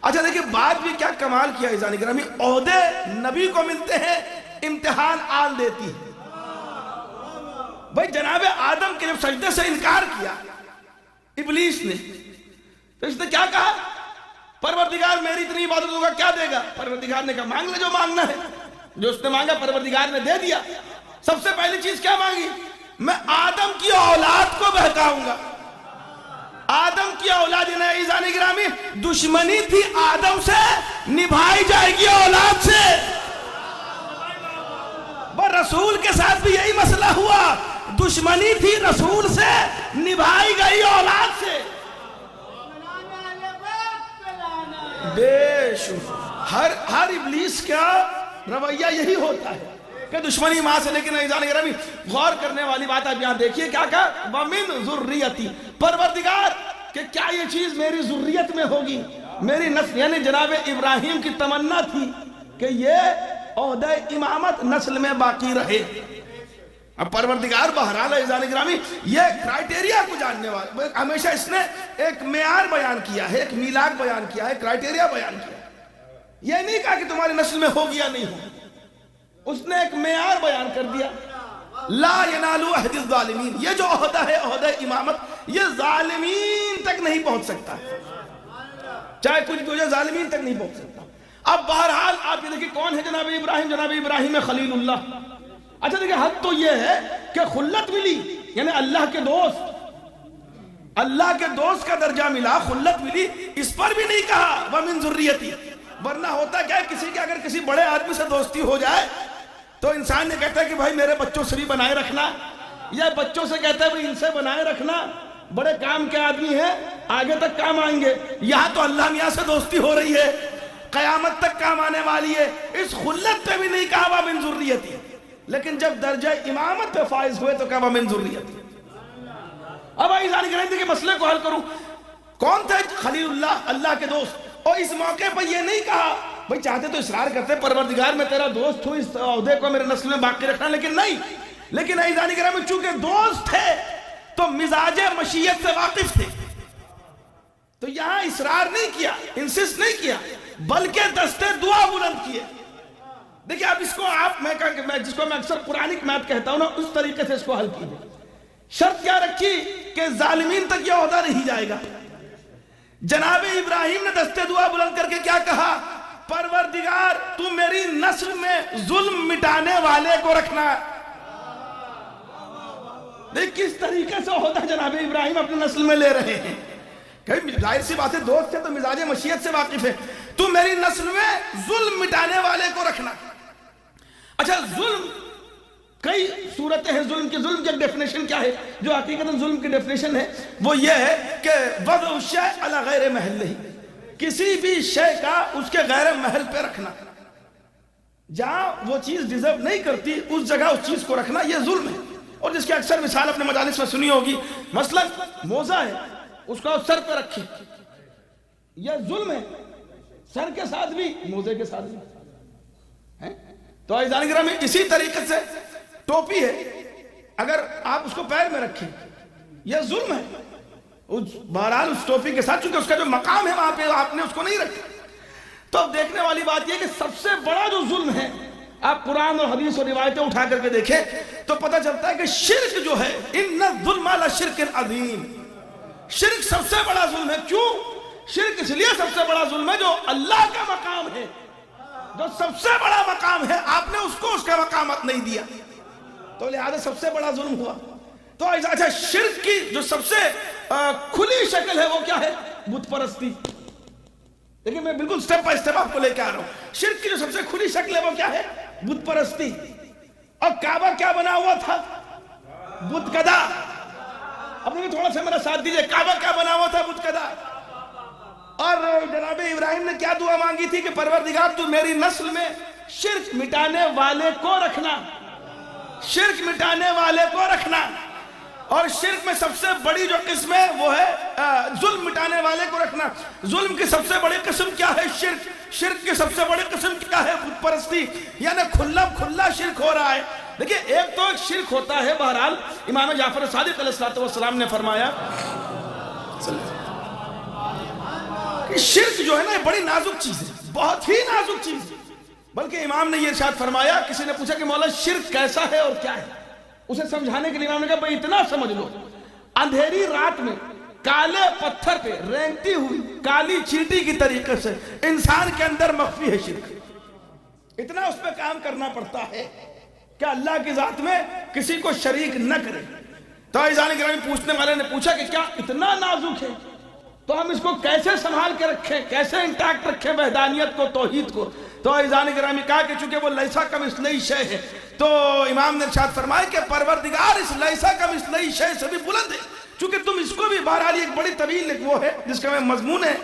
اچھا دیکھیں بات بھی کیا کمال کیا عزیزان گرامی، عہدے نبی کو ملتے ہیں، امتحان آل دیتی ہے۔ بھائی جناب آدم کے جب سجدے سے انکار کیا ابلیس نے، تو اس نے کیا کہا؟ پروردگار میری اتنی عبادت ہوگا کیا دے گا؟ پروردگار نے کہا مانگ لے جو مانگنا ہے۔ جو اس نے مانگا پروردگار نے دے دیا۔ سب سے پہلی چیز کیا مانگی؟ میں آدم کی اولاد کو بہکاؤں گا۔ آدم کی اولاد عزیزان گرامی دشمنی تھی آدم سے، نبھائی جائے گی اولاد سے۔ رسول کے ساتھ بھی یہی مسئلہ ہوا، دشمنی تھی رسول سے، نبھائی گئی اولاد سے۔ بے شک ہر ابلیس کا رویہ یہی ہوتا ہے کہ دشمنی ماں سے، لیکن عزیزان گرامی غور کرنے والی بات آپ یہاں دیکھیے کیا کہا؟ وَمِن ذُرِّيَّتِي، پروردگار کہ کیا یہ چیز میری ذریت میں ہوگی، میری نسل، یعنی جناب ابراہیم کی تمنا تھی کہ یہ عہدہ امامت نسل میں باقی رہے۔ اب پروردگار بہرحال عزیزان گرامی یہ کرائٹیریا کو جاننے والا، ہمیشہ اس نے ایک معیار بیان کیا ہے، ایک میلاد بیان کیا ہے، کرائٹیریا بیان کیا ہے۔ یہ نہیں کہا کہ تمہاری نسل میں ہوگی یا نہیں ہوگی، اس نے ایک معیار بیان کر دیا۔ لا ینالو عہد الظالمین، یہ جو عہدہ ہے عہدہ امامت، یہ ظالمین تک نہیں پہنچ سکتا، چاہے کچھ بھی ہو جائے ظالمین تک نہیں پہنچ سکتا۔ اب بہرحال آپ یہ دیکھیں کون ہے جناب ابراہیم؟ جناب ابراہیم خلیل اللہ۔ اچھا دیکھیں حد تو یہ ہے کہ خلت ملی، یعنی اللہ کے دوست، اللہ کے دوست کا درجہ ملا، خلت ملی، اس پر بھی نہیں کہا وَمِن ذُرِّيَّتِي، ورنہ ہوتا کیا ہے کسی کے اگر کسی بڑے آدمی سے دوستی ہو جائے تو انسان نے کہتا ہے کہ بھائی میرے بچوں سے بھی بنائے رکھنا، یا بچوں سے کہتا ہے بھائی ان سے بنائے رکھنا، بڑے کام کے آدمی ہیں آگے تک کام آئیں گے۔ یہاں تو اللہ میاں سے دوستی ہو رہی ہے، قیامت تک کام آنے والی ہے، اس خلت پہ بھی نہیں کہا وَمِن ذُرِّيَّتِي، لیکن جب درجہ امامت پہ فائز ہوئے تو کہا وَمِن ذُرِّيَّتِي۔ اب عزیزان گرامی دیکھیں مسئلے کو حل کروں، کون تھے خلیل اللہ، اللہ کے دوست، اور اس موقع پر یہ نہیں کہا بھئی چاہتے تو اصرار کرتے پروردگار میں تیرا دوست ہوں، اس عہدے کو میرے نسل میں باقی رکھنا، لیکن نہیں، لیکن عزیزان گرامی چونکہ دوست تھے تو مزاج مشیت سے واقف تھے، تو یہاں اصرار نہیں کیا، انسسٹ نہیں کیا، بلکہ دستے دعا بلند کیے۔ دیکھیں اب اس کو جس کو میں اکثر قرآنک میتھ کہتا ہوں نا، اس طریقے سے اس کو حل کیجئے۔ شرط کیا رکھی کہ ظالمین تک یہ عہدہ نہیں جائے گا۔ جناب ابراہیم نے دستے دعا بلند کر کے کیا کہا؟ پروردگار تو میری نسل میں ظلم مٹانے والے کو رکھنا۔ دیکھ کس طریقے سے عہدہ جناب ابراہیم اپنی نسل میں لے رہے ہیں، کہ ظاہر سی بات ہے دوست ہے تو مزاج مشیت سے واقف ہے، تو میری نسل میں ظلم مٹانے والے کو رکھنا۔ اچھا ظلم کئی صورتیں ہیں، ظلم کی ڈیفینیشن کیا ہے؟ جو حقیقتاً ظلم کی ڈیفینیشن ہے وہ یہ ہے کہ وضع الشیء علی غیر محلہ، کسی بھی شے کا اس کے غیر محل پہ رکھنا، جہاں وہ چیز ڈیزرو نہیں کرتی اس جگہ اس چیز کو رکھنا، یہ ظلم ہے۔ اور جس کی اکثر مثال اپنے مجالس میں سنی ہوگی، مثلا موزہ ہے اس کو سر پہ رکھے، یہ ظلم ہے، سر کے ساتھ بھی موزے کے ساتھ بھی۔ تو عزیزان گرامی اسی طریقے سے ٹوپی ہے، اگر آپ اس کو پیر میں رکھیں یہ ظلم ہے، بہرحال اس ٹوپی کے ساتھ، چونکہ اس کا جو مقام ہے وہاں پہ آپ نے اس کو نہیں رکھا. تو اب دیکھنے والی بات یہ کہ سب سے بڑا جو ظلم ہے، آپ قرآن اور حدیث اور روایتیں اٹھا کر کے دیکھیں تو پتہ چلتا ہے کہ شرک جو ہے، ان الظلم لشرک عظیم، شرک سب سے بڑا ظلم ہے. کیوں؟ شرک اس لیے سب سے بڑا ظلم ہے جو اللہ کا مقام ہے، جو سب سے بڑا مقام ہے، آپ نے اس کو اس کا مقامات نہیں دیا، تو لہذا سب سے بڑا ظلم ہوا. تو اچھا، شرک کی جو سب سے کھلی شکل ہے وہ کیا ہے؟ بت پرستی. دیکھیں میں بالکل سٹیپ بائی سٹیپ آپ کو لے کے آ رہا ہوں. شرک کی جو سب سے کھلی شکل ہے وہ کیا ہے؟ بت پرستی. اور کعبہ کیا بنا ہوا تھا؟ بت کدا. اب بھی تھوڑا سا میرا ساتھ دیجئے، کعبہ کیا بنا ہوا تھا؟ بت کدا. اور جناب ابراہیم نے کیا دعا مانگی تھی کہ پروردگار تو میری نسل میں شرک مٹانے والے کو رکھنا، شرک مٹانے والے کو رکھنا. اور شرک میں سب سے بڑی جو قسم ہے وہ ہے ظلم مٹانے والے کو رکھنا. ظلم کی سب سے بڑی قسم کیا ہے؟ شرک. شرک کی سب سے بڑی قسم کیا ہے؟ بت پرستی. یعنی کھلا شرک ہو رہا ہے. دیکھیں ایک تو شرک ہوتا ہے، بہرحال امام جعفر صادق علیہ السلام نے فرمایا کہ شرک جو ہے نا بڑی نازک چیز ہے، بہت ہی نازک چیز ہے. بلکہ امام نے یہ ارشاد فرمایا، کسی نے پوچھا کہ مولا شرک کیسا ہے اور کیا ہے، اسے سمجھانے کے لیے امام نے کہا بھئی اتنا سمجھ لو، اندھیری رات میں کالے پتھر پہ رینگتی ہوئی کالی چیٹی کی طریقے سے انسان کے اندر مخفی ہے شرک. اتنا اس پہ کام کرنا پڑتا ہے کہ اللہ کی ذات میں کسی کو شریک نہ کرے. تو عزیزان گرامی پوچھنے والے نے پوچھا کہ کیا اتنا نازک ہے تو ہم اس کو کیسے سنبھال کے رکھیں، کیسے انٹیکٹ رکھیں وحدانیت کو، توحید کو. تو عزیزان گرامی کہا کہ چونکہ وہ لیسا کمثلہ شیء ہے، تو امام نے ارشاد فرمایا کہ پروردگار اس لیسا کمثلہ شیء سے بھی بلند ہے. چونکہ تم اس کو بھی بہرحال ایک بڑی طویل ایک وہ ہے جس کا میں مضمون ہے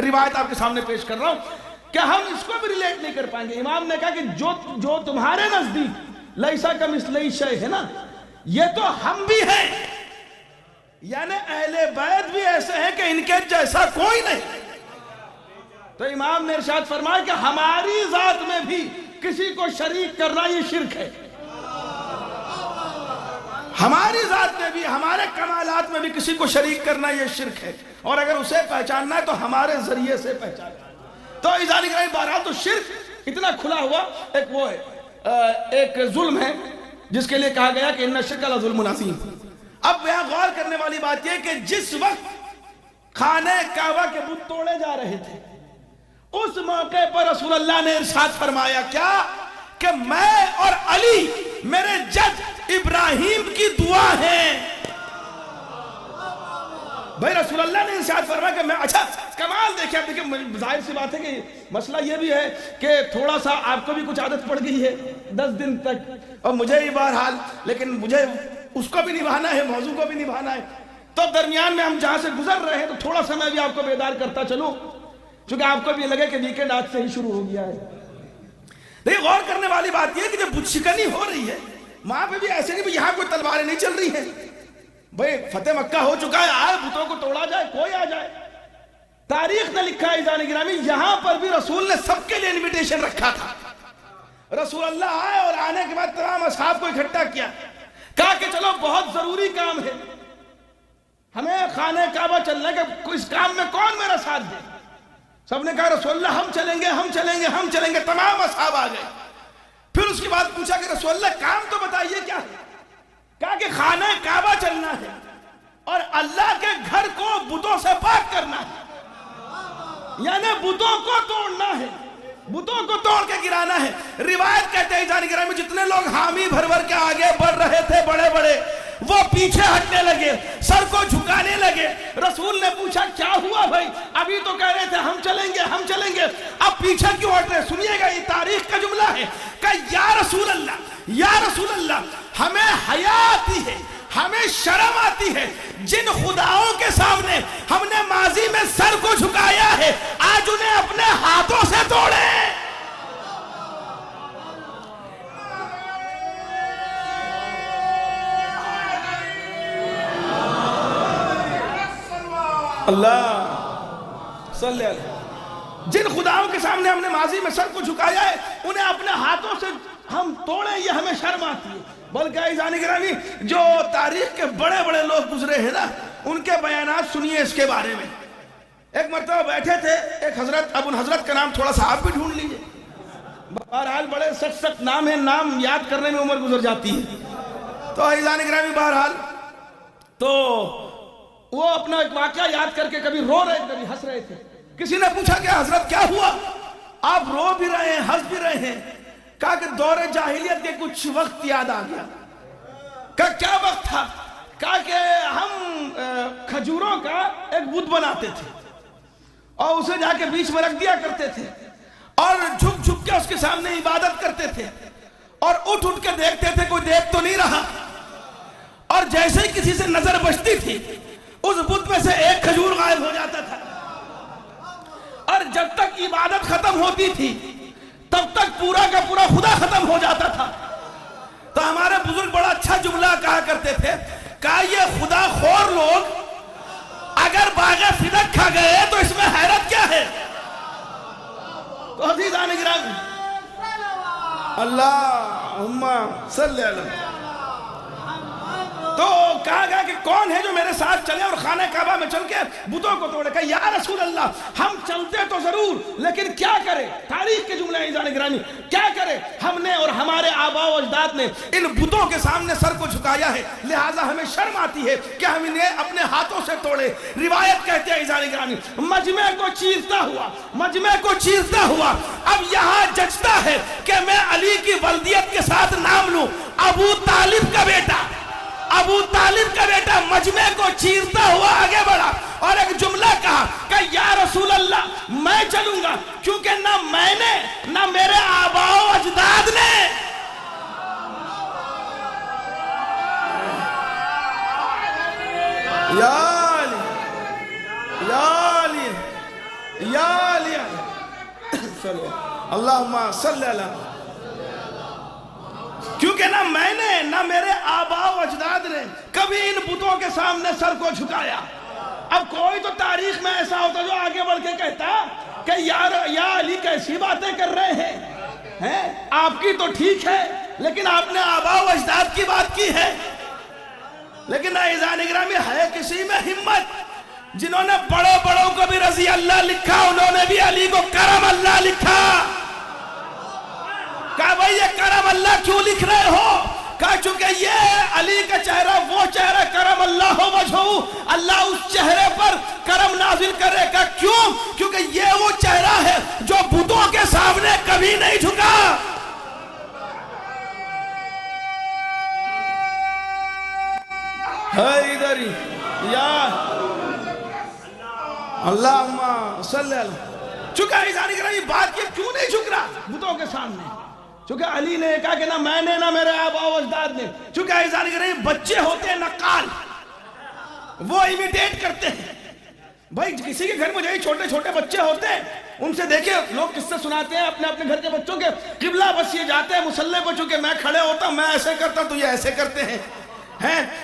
روایت آپ کے سامنے پیش کر رہا ہوں کہ ہم اس کو بھی ریلیٹ نہیں کر پائیں گے. امام نے کہا کہ جو تمہارے نزدیک لیسا کمثلہ شیء ہے نا، یہ تو ہم بھی ہیں، یعنی اہل بیت بھی ایسے ہیں کہ ان کے جیسا کوئی نہیں. تو امام نے ارشاد فرمایا کہ ہماری ذات میں بھی کسی کو شریک کرنا یہ شرک ہے. ہماری ذات میں بھی، ہمارے کمالات میں بھی کسی کو شریک کرنا یہ شرک ہے. اور اگر اسے پہچاننا ہے تو ہمارے ذریعے سے پہچاننا. تو عزیزان گرامی بہرحال تو شرک اتنا کھلا ہوا ایک وہ ہے، ایک ظلم ہے جس کے لیے کہا گیا کہ ان الشرک لظلم عظیم. اب یہاں غور کرنے والی بات یہ کہ جس وقت خانہ کعبہ کے بت توڑے جا رہے تھے، اس موقع پر رسول اللہ نے ارشاد فرمایا کیا کہ میں اور علی میرے جد ابراہیم کی دعا ہیں. بھائی رسول اللہ نے ارشاد فرمایا کہ میں، اچھا کمال دیکھیں. آپ دیکھیں ظاہر سی بات ہے کہ مسئلہ یہ بھی ہے کہ تھوڑا سا آپ کو بھی کچھ عادت پڑ گئی ہے 10 دن تک، اور مجھے ہی بہرحال، لیکن مجھے اس کو بھی نبھانا ہے، موضوع کو بھی نبھانا ہے. تو درمیان میں ہم جہاں سے گزر رہے ہیں تو تھوڑا سا میں بھی آپ کو بیدار کرتا چلوں، چونکہ آپ کو بھی لگے کہ ویکینڈ آج سے ہی شروع ہو گیا ہے. دیکھیں غور کرنے والی بات یہ کہ جب بت شکنی ہو رہی ہے وہاں پہ بھی ایسے نہیں یہاں کوئی تلواریں نہیں چل رہی ہیں. بھئی فتح مکہ ہو چکا ہے، آئے بتوں کو توڑا جائے، کوئی آ جائے. تاریخ نے لکھا ہے عزیزان گرامی یہاں پر بھی رسول نے سب کے لیے انویٹیشن رکھا تھا. رسول اللہ آئے اور آنے کے بعد تمام اصحاب کو اکٹھا کیا، کہا کہ چلو بہت ضروری کام ہے، ہمیں خانہ کعبہ چلنے کے اس کام میں کون میرا ساتھ دے. سب نے کہا رسول اللہ ہم چلیں گے، ہم چلیں گے، ہم چلیں گے. تمام اصحاب آ گئے. پھر اس کے بعد پوچھا کہ رسول اللہ کام تو بتائیے کیا ہے. کہا کہ خانہ کعبہ چلنا ہے اور اللہ کے گھر کو بتوں سے پاک کرنا ہے، یعنی بتوں کو توڑنا ہے، بتوں کو توڑ کے گرانا ہے. روایت کہتے ہیں جان گرامی جتنے لوگ حامی بھر بھر کے آگے بڑھ رہے تھے بڑے بڑے، وہ پیچھے ہٹنے لگے، سر کو جھکانے لگے. رسول نے پوچھا کیا ہوا بھائی، ابھی تو کہہ رہے تھے ہم چلیں گے ہم چلیں گے، اب پیچھے کیوں ہٹ رہے. سنیے گا یہ تاریخ کا جملہ ہے کہ یا رسول اللہ، یا رسول اللہ ہمیں حیا آتی ہے، ہمیں شرم آتی ہے، جن خداؤں کے سامنے ہم نے ماضی میں سر کو جھکایا ہے آج انہیں اپنے ہاتھوں سے توڑے. اللہ صلی اللہ، جن خداؤں کے سامنے ہم نے ماضی میں سر کو جھکایا ہے انہیں اپنے ہاتھوں سے ہم توڑیں، یہ ہمیں شرم آتی ہے. بلکہ عزیزان گرامی جو تاریخ کے بڑے بڑے لوگ گزرے ہیں نا ان کے بیانات سنیے اس کے بارے میں. ایک مرتبہ بیٹھے تھے ایک حضرت، اب ان حضرت کا نام تھوڑا سا آپ بھی ڈھونڈ لیجئے، بہرحال بڑے سخت نام ہیں، نام یاد کرنے میں عمر گزر جاتی ہے. تو عزیزان گرامی بہرحال تو وہ اپنا ایک واقعہ یاد کر کے کبھی رو رہے کبھی ہنس رہے تھے. کسی نے پوچھا کہ حضرت کیا ہوا، آپ رو بھی رہے ہیں ہنس بھی رہے ہیں؟ کہا کہ دور جاہلیت کے کچھ وقت یاد آ گیا. کہا کیا وقت تھا؟ کہا کہ ہم کھجوروں کا ایک بت بناتے تھے اور اسے جا کے بیچ میں رکھ دیا کرتے تھے اور جھک جھک کے اس کے سامنے عبادت کرتے تھے اور اٹھ اٹھ کے دیکھتے تھے کوئی دیکھ تو نہیں رہا، اور جیسے ہی کسی سے نظر بچتی تھی اس بت میں سے ایک کھجور غائب ہو جاتا تھا، اور جب تک عبادت ختم ہوتی تھی تب تک پورا کا پورا خدا ختم ہو جاتا تھا. تو ہمارے بزرگ بڑا اچھا جملہ کہا کرتے تھے، کہا یہ خدا خور لوگ اگر باغ صدق کھا گئے تو اس میں حیرت کیا ہے. تو عزیزان گرامی اللہم صلی اللہ، تو کہا گیا کہ کون ہے جو میرے ساتھ چلے اور خانہ کعبہ میں چل کے بتوں کو توڑے. کہا یا رسول اللہ ہم چلتے تو ضرور لیکن کیا کرے، تاریخ کے جملے ہیں عزیزان گرامی، کیا کرے، ہم نے اور ہمارے آباء و اجداد نے ان بتوں کے سامنے سر کو جھکایا ہے، لہٰذا ہمیں شرم آتی ہے کہ ہم انہیں اپنے ہاتھوں سے توڑے. روایت کہتے ہیں عزیزان گرامی مجمع کو چیرتا ہوا اب یہاں جچتا ہے کہ میں علی کی ولدیت کے ساتھ نام لوں. ابو طالب کا بیٹا مجمع کو چیرتا ہوا آگے بڑھا اور ایک جملہ کہا کہ یا رسول اللہ میں چلوں گا کیونکہ نہ میں نے نہ میرے آباء و اجداد نے اللہم صلی اللہ، کیونکہ نہ میں نے نہ میرے آباء و اجداد نے کبھی ان بتوں کے سامنے سر کو جھکایا. اب کوئی تو تاریخ میں ایسا ہوتا جو آگے بڑھ کے کہتا کہ یا علی کیسی باتیں کر رہے ہیں، آپ کی تو ٹھیک ہے لیکن آپ نے آباء و اجداد کی بات کی ہے. لیکن اعزان گرامی ہے کسی میں ہمت جنہوں نے بڑوں کو بھی رضی اللہ لکھا، انہوں نے بھی علی کو کرم اللہ لکھا. کہا بھائی یہ کرم اللہ کیوں لکھ رہے ہو؟ کہا چونکہ یہ علی کا چہرہ وہ چہرہ کرم اللہ وجہہ، اللہ اس چہرے پر کرم نازل کرے گا. کیوں؟ کیونکہ یہ وہ چہرہ ہے جو بتوں کے سامنے کبھی نہیں جھکا. ادھر یا اللہم صلی اللہ. چونکہ عزیزان گرامی بات یہ کیوں نہیں جھک رہا بتوں کے سامنے؟ چونکہ علی نے کہا کہ نہ میں نے نہ میرے آباء و اجداد نے. چونکہ عزیزان گرامی بچے ہوتے ہیں نقال، وہ امیٹیٹ کرتے ہیں. بھائی کسی کے گھر میں جائے چھوٹے چھوٹے بچے ہوتے ہیں، ان سے دیکھیں لوگ قصے سناتے ہیں اپنے اپنے گھر کے بچوں کے، قبلہ بس یہ جاتے ہیں مصلی پہ، چونکہ میں کھڑے ہوتا ہوں میں ایسے کرتا تو یہ ایسے کرتے ہیں،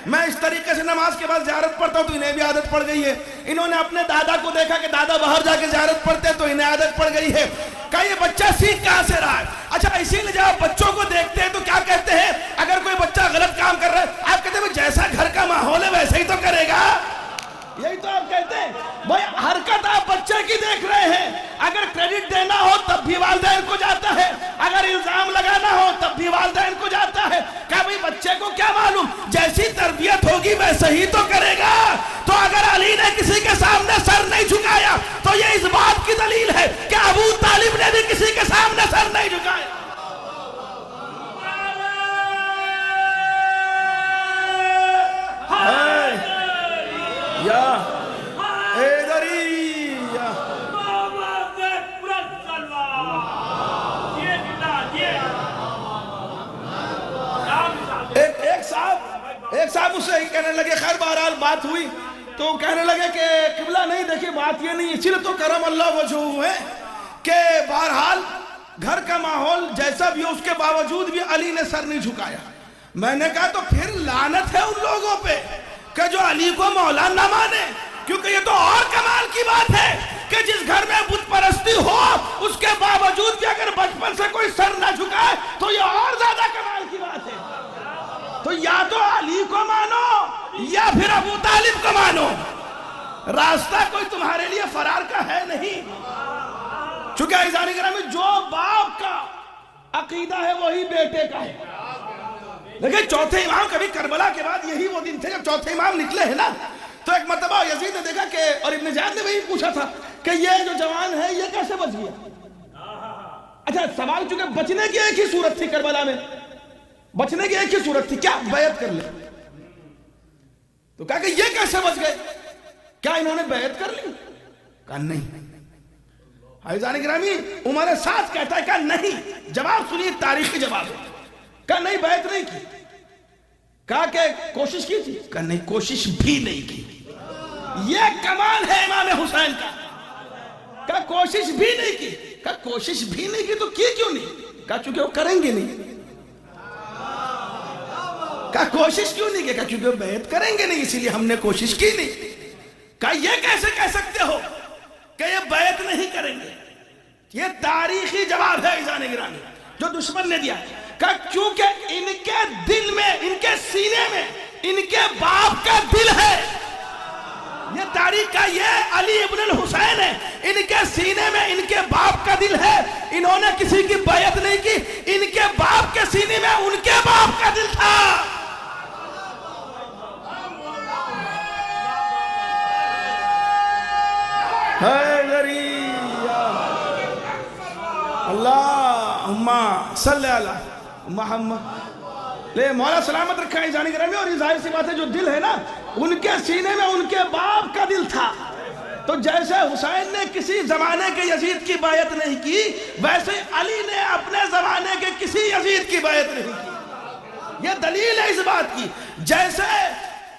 میں اس طریقے سے نماز کے بعد زیارت پڑھتا ہوں تو انہیں بھی عادت پڑ گئی ہے. انہوں نے اپنے دادا کو دیکھا کہ دادا باہر جا کے زیارت پڑھتے ہیں تو انہیں عادت پڑ گئی ہے. کہ یہ بچہ سیکھ کہاں سے رہا ہے؟ اچھا اسی لیے جب آپ بچوں کو دیکھتے ہیں تو کیا کہتے ہیں؟ اگر کوئی بچہ غلط کام کر رہا ہے آپ کہتے ہیں جیسا گھر کا ماحول ہے ویسے ہی تو کرے گا. یہی تو آپ کہتے ہیں. بھائی حرکت آپ بچے کی دیکھ رہے ہیں، اگر کریڈٹ دینا ہو تب بھی والدین کو جاتا ہے، اگر الزام لگانا ہو تب بھی والدین کو جاتا ہے. کہ بھائی بچے کو کیا معلوم، جیسی تربیت ہوگی ویسے ہی تو کرے گا. تو اگر علی نے کسی کے سامنے سر نہیں جھکایا تو یہ اس بات کی دلیل ہے کہ ابو طالب نے بھی کسی کے سامنے سر نہیں جھکایا. یا ایک صاحب اسے کہنے لگے، خیر بہرحال بات ہوئی تو کہنے لگے کہ قبلہ نہیں دیکھیں بات یہ نہیں، اسی لیے تو کرم اللہ وجہہ ہے کہ بہرحال گھر کا ماحول جیسا بھی ہو اس کے باوجود بھی علی نے سر نہیں جھکایا. میں نے کہا تو پھر لعنت ہے ان لوگوں پہ کہ جو علی کو مولا نہ مانے، کیونکہ یہ تو اور کمال کی بات ہے کہ جس گھر میں بت پرستی ہو اس کے باوجود بھی اگر بچپن سے کوئی سر نہ جھکائے تو یہ اور زیادہ کمال کی بات ہے. تو یا تو علی کو مانو یا پھر ابو طالب کو مانو، راستہ کوئی تمہارے لیے فرار کا ہے نہیں. چونکہ عزیزان گرامی جو باپ کا عقیدہ ہے وہی بیٹے کا ہے. لیکن چوتھے امام، کبھی کربلا کے بعد یہی وہ دن تھے جب چوتھے امام نکلے ہیں نا، تو ایک مرتبہ یزید نے دیکھا کہ، اور ابن زیاد نے وہی پوچھا تھا کہ یہ جو جوان ہے یہ کیسے بچ گیا. اچھا سوال چونکہ بچنے کی ایک ہی صورت تھی کربلا میں، بچنے کی ایک ہی صورت تھی، کیا بیعت کر لے. تو کہا کہ یہ کیسے بچ گئے، کیا انہوں نے بیعت کر لی؟ کہا نہیں. عزیزان گرامی عمر ساتھ کہتا ہے، کہا نہیں. جواب سنیے، تاریخی جواب ہے. کہا نہیں بیعت نہیں کی. کہا کہ کوشش کی تھی؟ کہا نہیں کوشش بھی نہیں کی. یہ کمال ہے امام حسین کا. کہا کوشش بھی نہیں کی. کہا کوشش بھی نہیں کی تو کی کیوں نہیں؟ کہا چونکہ وہ کریں گے نہیں. کہا کوشش کیوں نہیں کی؟ کہا چونکہ وہ بیعت کریں گے نہیں، اسی لیے ہم نے کوشش کی نہیں. کہا یہ کیسے کہہ سکتے ہو کہ یہ بیعت نہیں کریں گے؟ یہ تاریخی جواب ہے عزیزان گرامی جو دشمن نے دیا. کہا کیونکہ ان کے دل میں، ان کے سینے میں ان کے باپ کا دل ہے. یہ تاریخ کا، یہ علی ابن الحسین ہے، ان کے سینے میں ان کے باپ کا دل ہے. انہوں نے کسی کی بیعت نہیں کی، ان کے باپ کے سینے میں ان کے باپ کا دل تھا. اللہم صلی اللہ محمد. لے مولا سلامت رکھا ہے جانی گرامی. اور یہ ظاہر سی بات ہے جو دل ہے نا، ان کے سینے میں ان کے باپ کا دل تھا. تو جیسے حسین نے کسی زمانے کے یزید کی بیعت نہیں کی، ویسے علی نے اپنے زمانے کے کسی یزید کی بیعت نہیں کی. یہ دلیل ہے اس بات کی. جیسے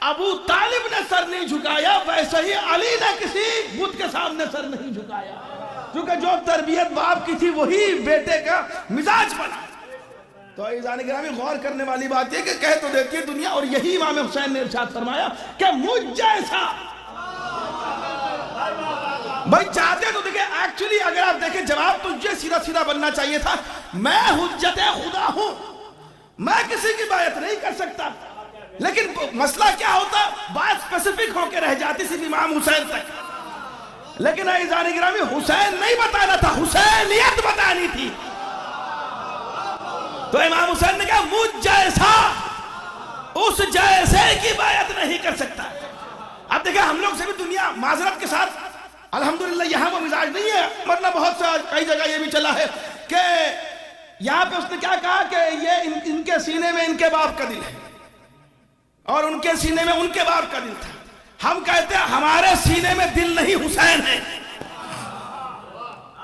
ابو طالب نے سر نہیں جھکایا، ویسے ہی علی نے کسی بت کے سامنے سر نہیں جھکایا. کیونکہ جو تربیت باپ کی تھی وہی بیٹے کا مزاج بنا. تو عزیزان گرامی غور کرنے والی بات یہ کہ کہہ تو دیتی ہے دنیا، اور یہی امام حسین نے ارشاد فرمایا کہ مجھ جیسا. بھائی چاہتے تو دیکھیں، ایکچولی اگر آپ دیکھیں جواب تو یہ سیدھا سیدھا بننا چاہیے تھا، میں حجت خدا ہوں، میں کسی کی بیعت نہیں کر سکتا. لیکن مسئلہ کیا ہوتا، بات اسپیسیفک ہو کے رہ جاتی صرف امام حسین تک. لیکن عزیزان گرامی حسین نہیں بتانا تھا، حسینیت بتانی تھی. تو امام حسین نے کہا مجھ جیسا اس جیسے کی بیعت نہیں کر سکتا. اب دیکھیں ہم لوگ سے بھی دنیا معذرت کے ساتھ الحمدللہ یہاں وہ مزاج نہیں ہے، ورنہ بہت سے کئی جگہ یہ بھی چلا ہے کہ یہاں پہ اس نے کیا کہا کہ یہ ان کے سینے میں ان کے باپ کا دل ہے اور ان کے سینے میں ان کے باپ کا دل تھا. ہم کہتے ہیں ہمارے سینے میں دل نہیں حسین ہے.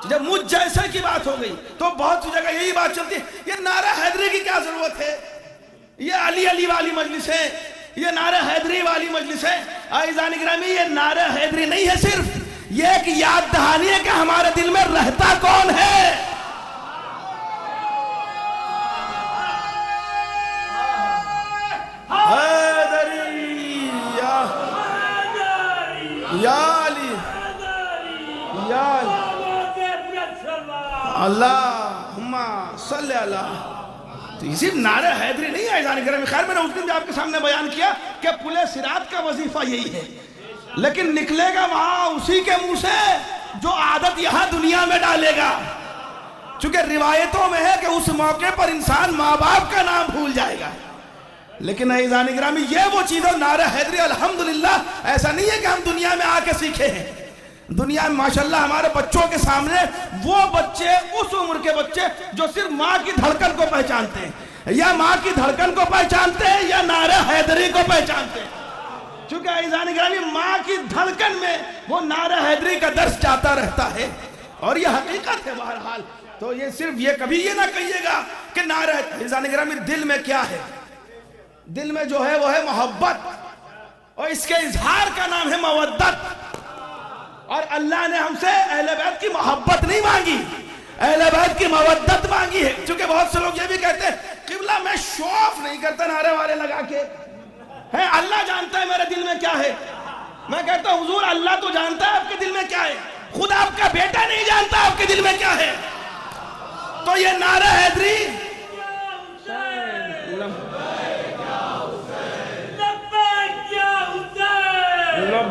جب مجھ جیسے کی بات ہو گئی تو بہت سی جگہ یہی بات چلتی ہے، یہ نعرہ حیدری کی کیا ضرورت ہے، یہ علی علی والی مجلس ہے، یہ نعرہ حیدری والی مجلس ہے. عزیزان گرامی یہ نعرہ حیدری نہیں ہے، صرف یہ ایک یاد دہانی ہے کہ ہمارے دل میں رہتا کون ہے. یا علی یا اللہم صلی اللہ. تو یہ صرف نعرہ حیدری نہیں ہے عزیزان گرامی. خیر میں نے اس دن بھی آپ کے سامنے بیان کیا کہ پل صراط کا وظیفہ یہی ہے، لیکن نکلے گا وہاں اسی کے منہ سے جو عادت یہاں دنیا میں ڈالے گا. چونکہ روایتوں میں ہے کہ اس موقع پر انسان ماں باپ کا نام بھول جائے گا. لیکن عزیزان گرامی یہ وہ چیز ہے نعرہ حیدری الحمدللہ ایسا نہیں ہے کہ ہم دنیا میں آ کے سیکھے ہیں. دنیا میں ماشاءاللہ ہمارے بچوں کے سامنے وہ بچے، اس عمر کے بچے جو صرف ماں کی دھڑکن کو پہچانتے ہیں، یا ماں کی دھڑکن کو پہچانتے ہیں یا نعرہ حیدری کو پہچانتے ہیں. چونکہ عزیزان گرامی ماں کی دھڑکن میں وہ نعرہ حیدری کا درس جاتا رہتا ہے، اور یہ حقیقت ہے بہرحال. تو یہ صرف یہ کبھی یہ نہ کہیے گا کہ نعرہ. عزیزان گرامی دل میں کیا ہے؟ دل میں جو ہے وہ ہے محبت، اور اس کے اظہار کا نام ہے مودت. اور اللہ نے ہم سے اہل بیت کی محبت نہیں مانگی، اہل بیت کی مودت مانگی ہے. چونکہ بہت سے لوگ یہ بھی کہتے ہیں قبلہ میں شو آف نہیں کرتا نعرے والے لگا کے، ہے اللہ جانتا ہے میرے دل میں کیا ہے. میں کہتا ہوں حضور اللہ تو جانتا ہے آپ کے دل میں کیا ہے، خود آپ کا بیٹا نہیں جانتا آپ کے دل میں کیا ہے. تو یہ نعرہ حیدری لبیک یا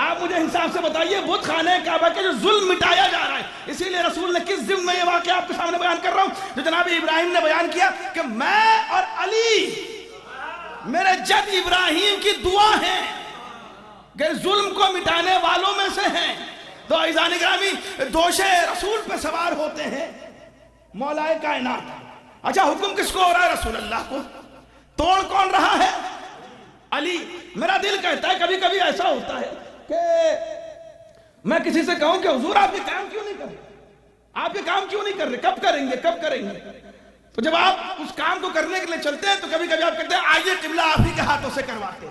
آپ مجھے انصاف سے بتائیے بت خانہ کعبہ کے جو ظلم مٹایا جا رہا ہے، اسی لیے رسول نے کس ضمن میں یہ واقعہ آپ کے سامنے بیان کر رہا ہوں جو جناب ابراہیم نے بیان کیا کہ میں اور علی میرے جد ابراہیم کی دعا ہے کہ ظلم کو مٹانے والوں میں سے ہیں۔ تو عزیزان گرامی، دوش رسول پہ سوار ہوتے ہیں مولا کائنات۔ اچھا حکم کس کو ہو رہا ہے؟ رسول اللہ کو۔ توڑ کون رہا ہے؟ علی۔ میرا دل کہتا ہے کبھی کبھی ایسا ہوتا ہے کہ میں کسی سے کہوں کہ حضور آپ یہ کام کیوں نہیں کر رہے، آپ یہ کام کیوں نہیں کر رہے، کب کریں گے کب کریں گے؟ تو جب آپ اس کام کو کرنے کے لیے چلتے ہیں تو کبھی کبھی آپ کہتے ہیں آئیے قبلہ آپ ہی کے ہاتھوں سے کرواتے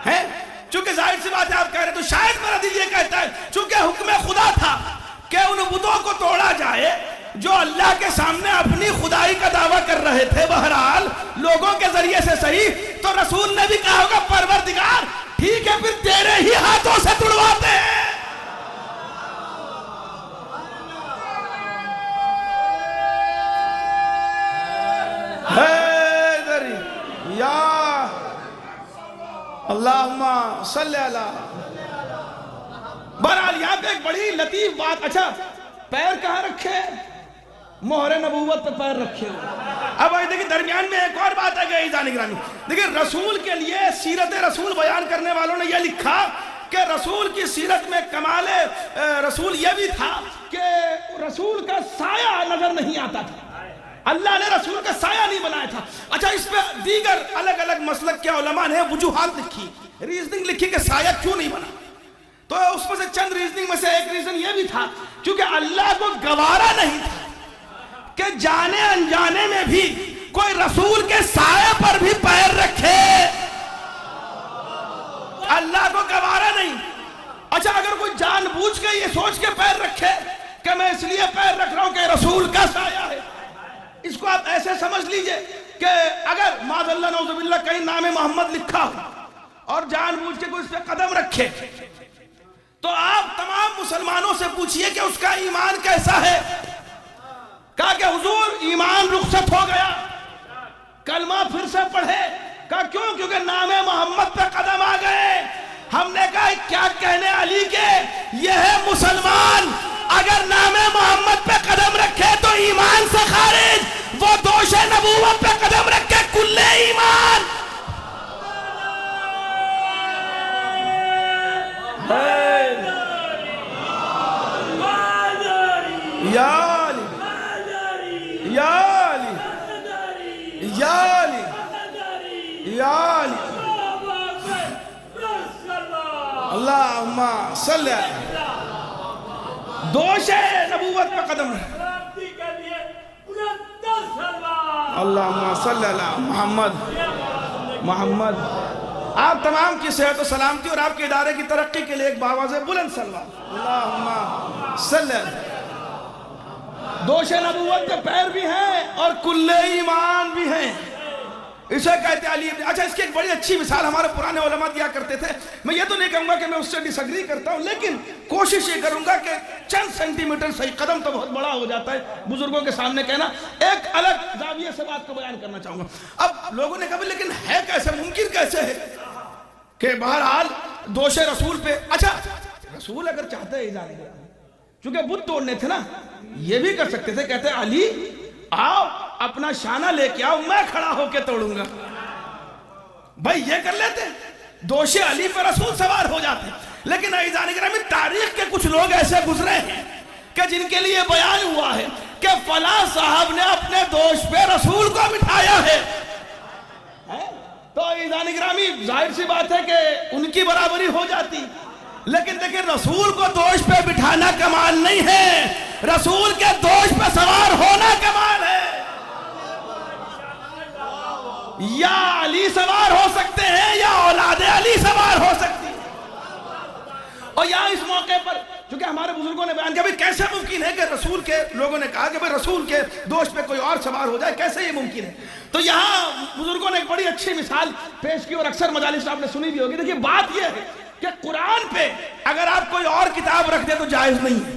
ہیں۔ چونکہ ظاہر سی بات ہے آپ کہہ رہے تو شاید میرا دل یہ کہتا ہے چونکہ حکم خدا تھا کہ ان بتوں کو توڑا جائے جو اللہ کے سامنے اپنی خدائی کا دعویٰ کر رہے تھے، بہرحال لوگوں کے ذریعے سے صحیح، تو رسول نے بھی کہا ہوگا پروردگار ٹھیک ہے پھر تیرے ہی ہاتھوں سے توڑواتے ہیں۔ یا اللہم صلی اللہ۔ بہرحال یہاں پہ ایک بڑی لطیف بات، اچھا پیر کہاں رکھے؟ مہر نبوت پہ پیر رکھے ہوئے۔ اب آئی دیکھیں درمیان میں ایک اور بات آ گئی عزیزان گرامی، دیکھیں رسول کے لیے سیرت رسول بیان کرنے والوں نے یہ لکھا کہ رسول کی سیرت میں کمال رسول یہ بھی تھا کہ رسول کا سایہ نظر نہیں آتا تھا، اللہ نے رسول کا سایہ نہیں بنایا تھا۔ اچھا اس پہ دیگر الگ الگ مسلک کے علماء نے وجوہات لکھی، ریزننگ لکھی کہ سایہ کیوں نہیں بنا، تو اس میں سے چند ریزننگ میں سے ایک ریزن یہ بھی تھا کیونکہ اللہ کو گوارا نہیں تھا کہ جانے انجانے میں بھی کوئی رسول کے سائے پر بھی پیر رکھے، اللہ کو گوارا نہیں۔ اچھا اگر کوئی جان بوجھ کے یہ سوچ کے پیر رکھے کہ میں اس لیے پیر رکھ رہا ہوں کہ رسول کا سایہ ہے، اس کو آپ ایسے سمجھ لیجئے کہ اگر معاذ اللہ نعوذ باللہ کہیں نام محمد لکھا ہو اور جان بوجھ کے کوئی اس پہ قدم رکھے تو آپ تمام مسلمانوں سے پوچھئے کہ اس کا ایمان کیسا ہے؟ کہا کہ حضور ایمان رخصت ہو گیا، کلمہ پھر سے پڑھے۔ کہا کیوں؟ کیونکہ نام محمد پہ قدم آ گئے۔ ہم نے کہا کیا کہنے علی کے، یہ ہے مسلمان، اگر نام محمد پہ قدم رکھے تو ایمان سے خارج، وہ دوش نبوت پہ قدم رکھے کل ایمان۔ یا علی یا علی یا علی یا علی اللہم صلی اللہ۔ دوش نبوت پہ قدم اللہم صلی اللہ محمد۔ آپ تمام کی صحت و سلامتی اور آپ کے ادارے کی ترقی کے لیے ایک باواز بلند صلوات اللہم صلی اللہ۔ دوش نبوت کے پیر بھی ہیں اور کل ایمان بھی ہیں، اسے کہتے ہیں علی ابن۔ اچھا اس کی ایک بڑی اچھی مثال ہمارے پرانے علماء دیا کرتے تھے، میں یہ تو نہیں کہوں گا کہ میں اس سے ڈس ایگری کرتا ہوں، لیکن کوشش یہ کروں گا کہ چند سینٹی میٹر صحیح، قدم تو بہت بڑا ہو جاتا ہے بزرگوں کے سامنے کہنا، ایک الگ زاویے سے بات کو بیان کرنا چاہوں گا۔ اب لوگوں نے کہا لیکن ہے کیسے، ممکن کیسے ہے کہ بہرحال دوش رسول پہ، اچھا رسول اگر چاہتے ہیں اجازت دیں، چونکہ بت توڑنے تھے نا، یہ بھی کر سکتے تھے، کہتے ہیں علی آؤ اپنا شانہ لے کے آؤ، میں کھڑا ہو کے توڑوں گا، بھائی یہ کر لیتے، دوش علی پہ رسول سوار ہو جاتے۔ لیکن عزیزان گرامی تاریخ کے کچھ لوگ ایسے گزرے ہیں کہ جن کے لیے بیان ہوا ہے کہ فلاں صاحب نے اپنے دوش پہ رسول کو بٹھایا ہے، تو عزیزان گرامی ظاہر سی بات ہے کہ ان کی برابری ہو جاتی، لیکن دیکھیں رسول کو دوش پہ بٹھانا کمال نہیں ہے، رسول کے دوش پہ سوار ہونا کمال ہے۔ یا علی سوار ہو سکتے ہیں یا اولاد علی سوار ہو سکتی ہے۔ اور یہاں اس موقع پر چونکہ ہمارے بزرگوں نے بیان کیا بھئی کیسے ممکن ہے کہ رسول کے لوگوں نے کہا کہ بھئی رسول کے دوش پہ کوئی اور سوار ہو جائے، کیسے یہ ممکن ہے؟ تو یہاں بزرگوں نے ایک بڑی اچھی مثال پیش کی اور اکثر مجالس آپ نے سنی بھی ہوگی۔ دیکھیے بات یہ ہے کہ قرآن پہ اگر آپ کوئی اور کتاب رکھ دیں تو جائز نہیں ہے،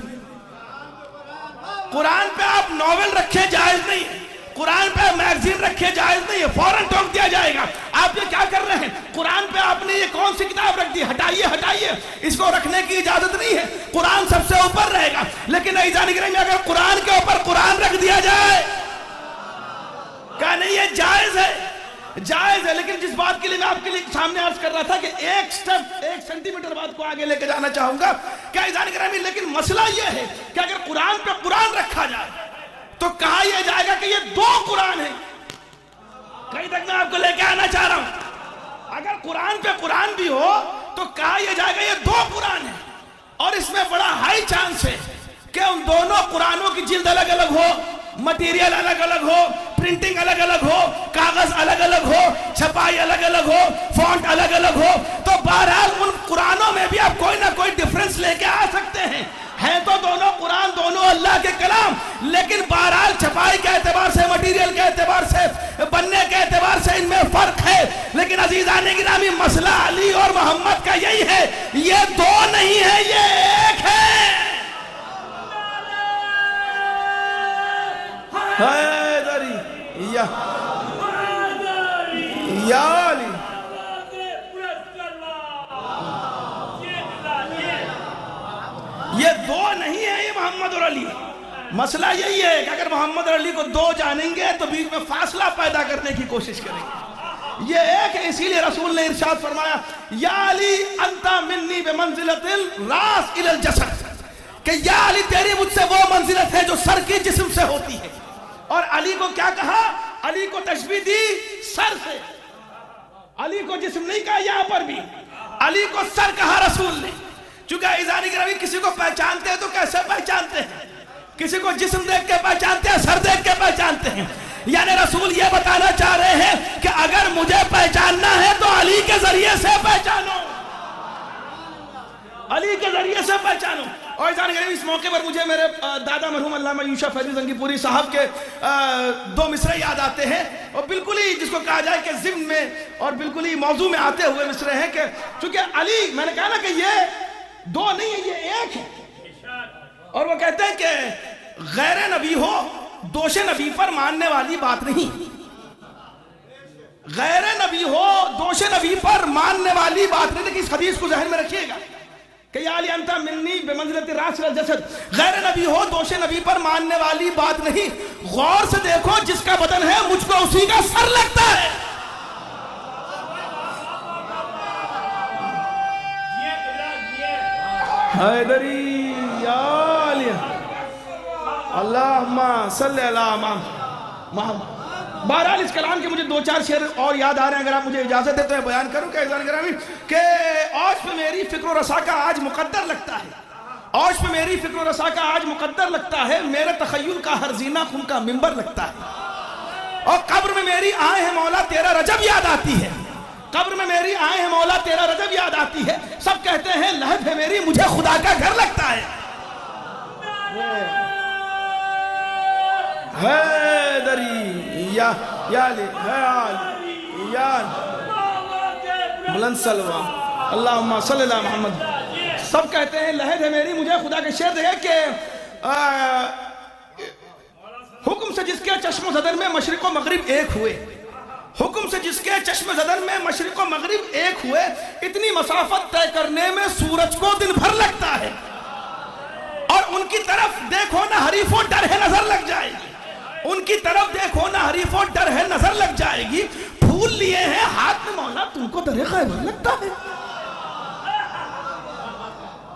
قرآن پہ آپ ناول رکھیں جائز نہیں ہے، قرآن پہ میگزین رکھے جائز نہیں ہے، فوراً ٹوک دیا جائے گا۔ آپ یہ کیا کر رہے ہیں؟ قرآن پہ آپ نے یہ کون سی کتاب رکھ دی؟ ہٹائیے ہٹائیے، اس کو رکھنے کی اجازت نہیں ہے، قرآن سب سے اوپر رہے گا۔ لیکن عزیزان گرامی اگر قرآن کے اوپر قرآن رکھ دیا جائے، کہا نہیں یہ جائز ہے، جائز ہے۔ لیکن جس بات کے لیے میں آپ کے لیے سامنے عرض کر رہا تھا کہ ایک سٹیپ، 1 سینٹی میٹر بات کو آگے لے کے جانا چاہوں گا کہ عزیزان گرامی، لیکن مسئلہ یہ ہے کہ اگر قرآن پہ قرآن رکھا جائے تو کہا یہ جائے گا کہ یہ 2 قرآن ہیں۔ کہیں تک میں آپ کو لے کے آنا چاہ رہا ہوں، اگر قرآن پہ قرآن بھی ہو تو کہا یہ جائے گا یہ 2 قرآن ہیں، اور اس میں بڑا ہائی چانس ہے کہ ان دونوں قرآنوں کی جلد الگ الگ ہو، مٹیریل الگ الگ ہو، پرنٹنگ الگ الگ ہو، کاغذ الگ الگ ہو، چھپائی الگ الگ ہو، فونٹ الگ الگ ہو۔ تو بہرحال ان قرآنوں میں بھی آپ کوئی نہ کوئی ڈیفرنس لے کے آ سکتے ہیں تو دونوں قرآن، دونوں اللہ کے کلام، لیکن بہرحال چھپائی کے اعتبار سے، مٹیریل کے اعتبار سے، بننے کے اعتبار سے ان میں فرق ہے۔ لیکن عزیزان گرامی مسئلہ علی اور محمد کا یہی ہے، یہ 2 نہیں ہے، یہ ایک ہے۔ حیدری یا علی، یہ 2 نہیں ہے، یہ محمد اور علی۔ مسئلہ یہی ہے کہ اگر محمد اور علی کو 2 جانیں گے تو بیچ میں فاصلہ پیدا کرنے کی کوشش کریں گے، یہ ایک ہے۔ اسی لیے رسول نے ارشاد فرمایا یا علی انت منی بمنزلۃ الراس الی الجسد، کہ یا علی تیری مجھ سے وہ منزلت ہے جو سر کی جسم سے ہوتی ہے۔ اور علی کو کیا کہا؟ علی کو تشبیہ دی سر سے، علی کو جسم نہیں کہا، یہاں پر بھی علی کو سر کہا رسول نے۔ چونکہ عزیزان گرامی کسی کو پہچانتے ہیں تو کیسے پہچانتے ہیں؟ کسی کو جسم دیکھ کے پہچانتے ہیں، سر دیکھ کے پہچانتے ہیں۔ یعنی رسول یہ بتانا چاہ رہے ہیں کہ اگر مجھے پہچاننا ہے تو علی کے ذریعے سے پہچانو، علی کے ذریعے سے پہچانو۔ اور اس موقع پر مجھے میرے دادا مرحوم علامہ یوسف فیضی زنگی پوری صاحب کے 2 مصرے یاد آتے ہیں، اور بالکل ہی جس کو کہا جائے کہ ضمن میں اور بالکل ہی موضوع میں آتے ہوئے مصرے ہیں کہ چونکہ علی، میں نے کہا نا کہ یہ 2 نہیں ہے، یہ ایک ہے۔ اور وہ کہتے ہیں کہ غیر نبی ہو دوش نبی پر ماننے والی بات نہیں، غیر نبی ہو دوش نبی پر ماننے والی بات نہیں۔ لیکن اس حدیث کو ذہن میں رکھیے گا کہ یا علی انت منی بمنزلۃ الراس الی الجسد، غیر نبی ہو دوش نبی پر ماننے والی بات نہیں۔ غور سے دیکھو، جس کا بدن ہے مجھ کو اسی کا سر لگتا ہے۔ حیدری یا علی، اللہم صلی علی محمد۔ بہرحال اس کلام کے مجھے 2-4 شعر اور یاد آ رہے ہیں، اگر آپ مجھے اجازت ہے تو میں بیان کروں کہ عزیزان گرامی کہ آج پہ میری فکر و رسا کا آج مقدر لگتا ہے، آج پہ میری فکر و رسا کا آج مقدر لگتا ہے، میرے تخیل کا ہر زینہ خم کا منبر لگتا ہے۔ اور قبر میں میری آئے ہیں مولا تیرا رجب یاد آتی ہے، قبر میں میری آئے ہیں مولا تیرا رجب یاد آتی ہے۔ سب کہتے ہیں لہب ہے میری، مجھے خدا کا گھر لگتا ہے۔ حیدری یا علی، یا بلند سلوہ، اللہم صلی اللہ محمد۔ سب کہتے ہیں لہد ہے میری، مجھے خدا کے شعر دے کہ حکم سے جس کے چشم و زدن میں مشرق و مغرب ایک ہوئے، حکم سے جس کے چشم زدن میں مشرق و مغرب ایک ہوئے، اتنی مسافت طے کرنے میں سورج کو دن بھر لگتا ہے۔ اور ان کی طرف دیکھو نہ حریف و ڈر ہے نظر لگ جائے گی، ان کی طرف دیکھو نہ حریف و ڈر ہے نظر لگ جائے گی۔ پھول لیے ہیں ہاتھ میں مولا تم کو در خیبر لگتا ہے۔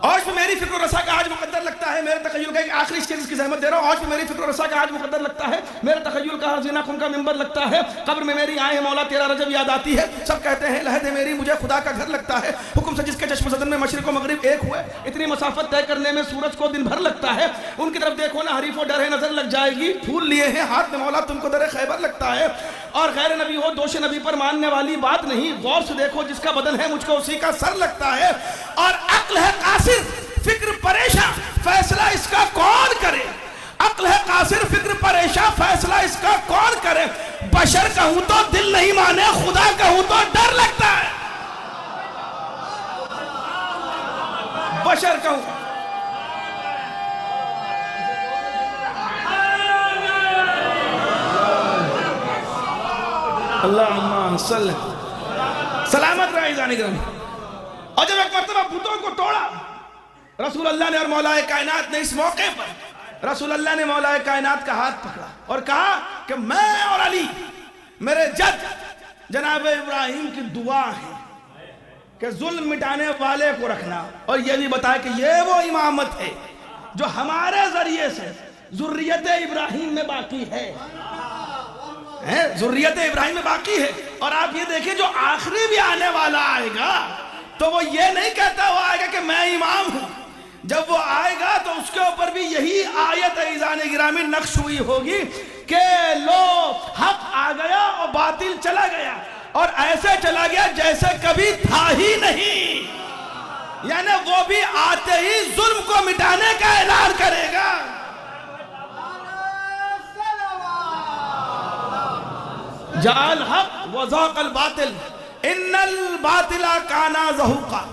آج پہ میری فکر و رسا کا آج مقدر لگتا ہے، میرے تخیل کا ایک آخری شعر اس کی زحمت دے رہا ہوں۔ آج پہ میری فکر و رسا کا آج مقدر لگتا ہے، میرے تخیل کا ہر زینہ خم کا منبر لگتا ہے۔ قبر میں میری آئے ہیں مولا تیرا رجب یاد آتی ہے۔ سب کہتے ہیں لہد ہے میری، مجھے خدا کا گھر لگتا ہے۔ حکم سے جس کے چشم زدن میں مشرق و مغرب ایک ہوئے، اتنی مسافت طے کرنے میں سورج کو دن بھر لگتا ہے۔ ان کی طرف دیکھو نہ حریف و ڈر ہے نظر لگ جائے گی۔ پھول لیے ہیں ہاتھ میں مولا تم کو در خیبر لگتا ہے۔ اور غیر نبی ہو دوش نبی پر ماننے والی بات نہیں، غور سے دیکھو جس کا بدن ہے مجھ کو اسی کا سر لگتا ہے۔ اور عقل ہے قاصر فکر پریشان، فیصلہ اس کا کون کرے؟ عقل ہے قاصر فکر پریشان، فیصلہ اس کا کون کرے؟ بشر کہوں تو دل نہیں مانے، خدا کہوں تو ڈر لگتا ہے۔ بشر کہوں اللہم صلی سلامت رہے عزیزان گرامی۔ اور جب ایک مرتبہ بتوں کو توڑا رسول اللہ نے اور مولا کائنات نے، اس موقع پر رسول اللہ نے مولا کائنات کا ہاتھ پکڑا اور کہا کہ میں اور علی میرے جد جناب ابراہیم کی دعا ہے کہ ظلم مٹانے والے کو رکھنا، اور یہ بھی بتایا کہ یہ وہ امامت ہے جو ہمارے ذریعے سے ذریت ابراہیم میں باقی ہے، ذریت ابراہیم میں باقی ہے۔ اور آپ یہ دیکھیں جو آخری بھی آنے والا آئے گا تو وہ یہ نہیں کہتا ہوا آئے گا کہ میں امام ہوں، جب وہ آئے گا تو اس کے اوپر بھی یہی آیت عزیزان گرامی نقش ہوئی ہوگی کہ لو حق آ گیا اور باطل چلا گیا، اور ایسے چلا گیا جیسے کبھی تھا ہی نہیں، یعنی وہ بھی آتے ہی ظلم کو مٹانے کا اعلان کرے گا۔ جاء الحق وزاق الباطل ان الباطل کان زہوقا،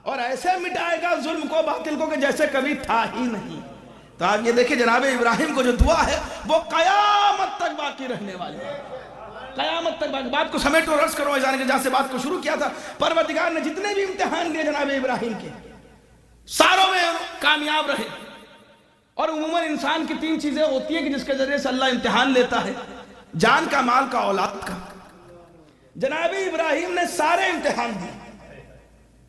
اور ایسے مٹائے گا ظلم کو باطل کو کہ جیسے کبھی تھا ہی نہیں۔ تو آپ یہ دیکھیں جناب ابراہیم کو جو دعا ہے وہ قیامت تک باقی رہنے والی ہے، قیامت تک باقی۔ بات کو سمیٹ اور عرض کرو جانے کے جہاں سے بات کو شروع کیا تھا، پروردگار نے جتنے بھی امتحان لیے جناب ابراہیم کے ساروں میں کامیاب رہے۔ اور عموماً انسان کی تین چیزیں ہوتی ہیں کہ جس کے ذریعے سے اللہ امتحان لیتا ہے، جان کا، مال کا، اولاد کا۔ جناب ابراہیم نے سارے امتحان دیے،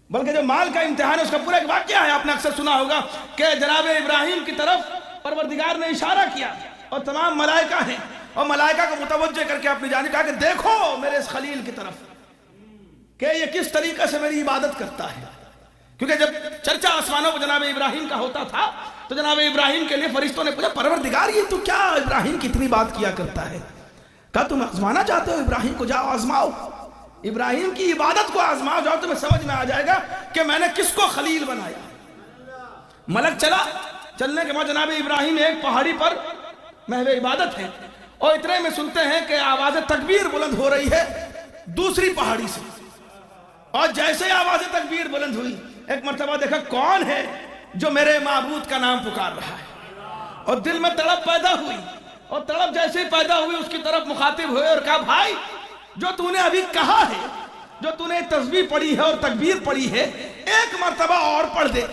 بلکہ جو مال کا امتحان ہے اس کا پورا ایک واقعہ ہے، آپ نے اکثر سنا ہوگا کہ جناب ابراہیم کی طرف پروردگار نے اشارہ کیا اور تمام ملائکہ ہیں، اور ملائکہ کو متوجہ کر کے اپنی جانب کہا کہ دیکھو میرے اس خلیل کی طرف کہ یہ کس طریقے سے میری عبادت کرتا ہے۔ کیونکہ جب چرچا آسمانوں پر جناب ابراہیم کا ہوتا تھا تو جناب ابراہیم کے لیے فرشتوں نے پوچھا پروردگار یہ تو کیا ابراہیم کی اتنی بات کیا کرتا ہے؟ کہا تم آزمانا چاہتے ہو ابراہیم کو، جاؤ آزماؤ، ابراہیم کی عبادت کو آزماؤ، جاؤ تمہیں سمجھ میں آ جائے گا کہ میں نے کس کو خلیل بنایا۔ ملک چلا، چلنے کے بعد جناب ابراہیم ایک پہاڑی پر محو عبادت ہے، اور اتنے میں سنتے ہیں کہ آواز تکبیر بلند ہو رہی ہے دوسری پہاڑی سے، اور جیسے آواز تکبیر بلند ہوئی ایک مرتبہ دیکھا کون ہے جو میرے معبود کا نام پکار رہا ہے، اور دل میں تڑپ پیدا ہوئی، اور تڑپ جیسے ہی پیدا ہوئی اس کی طرف مخاطب ہوئے اور کہا بھائی جو تو نے ابھی کہا ہے، جو تو نے تسبیح پڑھی ہے اور تکبیر پڑھی ہے، ایک مرتبہ اور پڑھ دے۔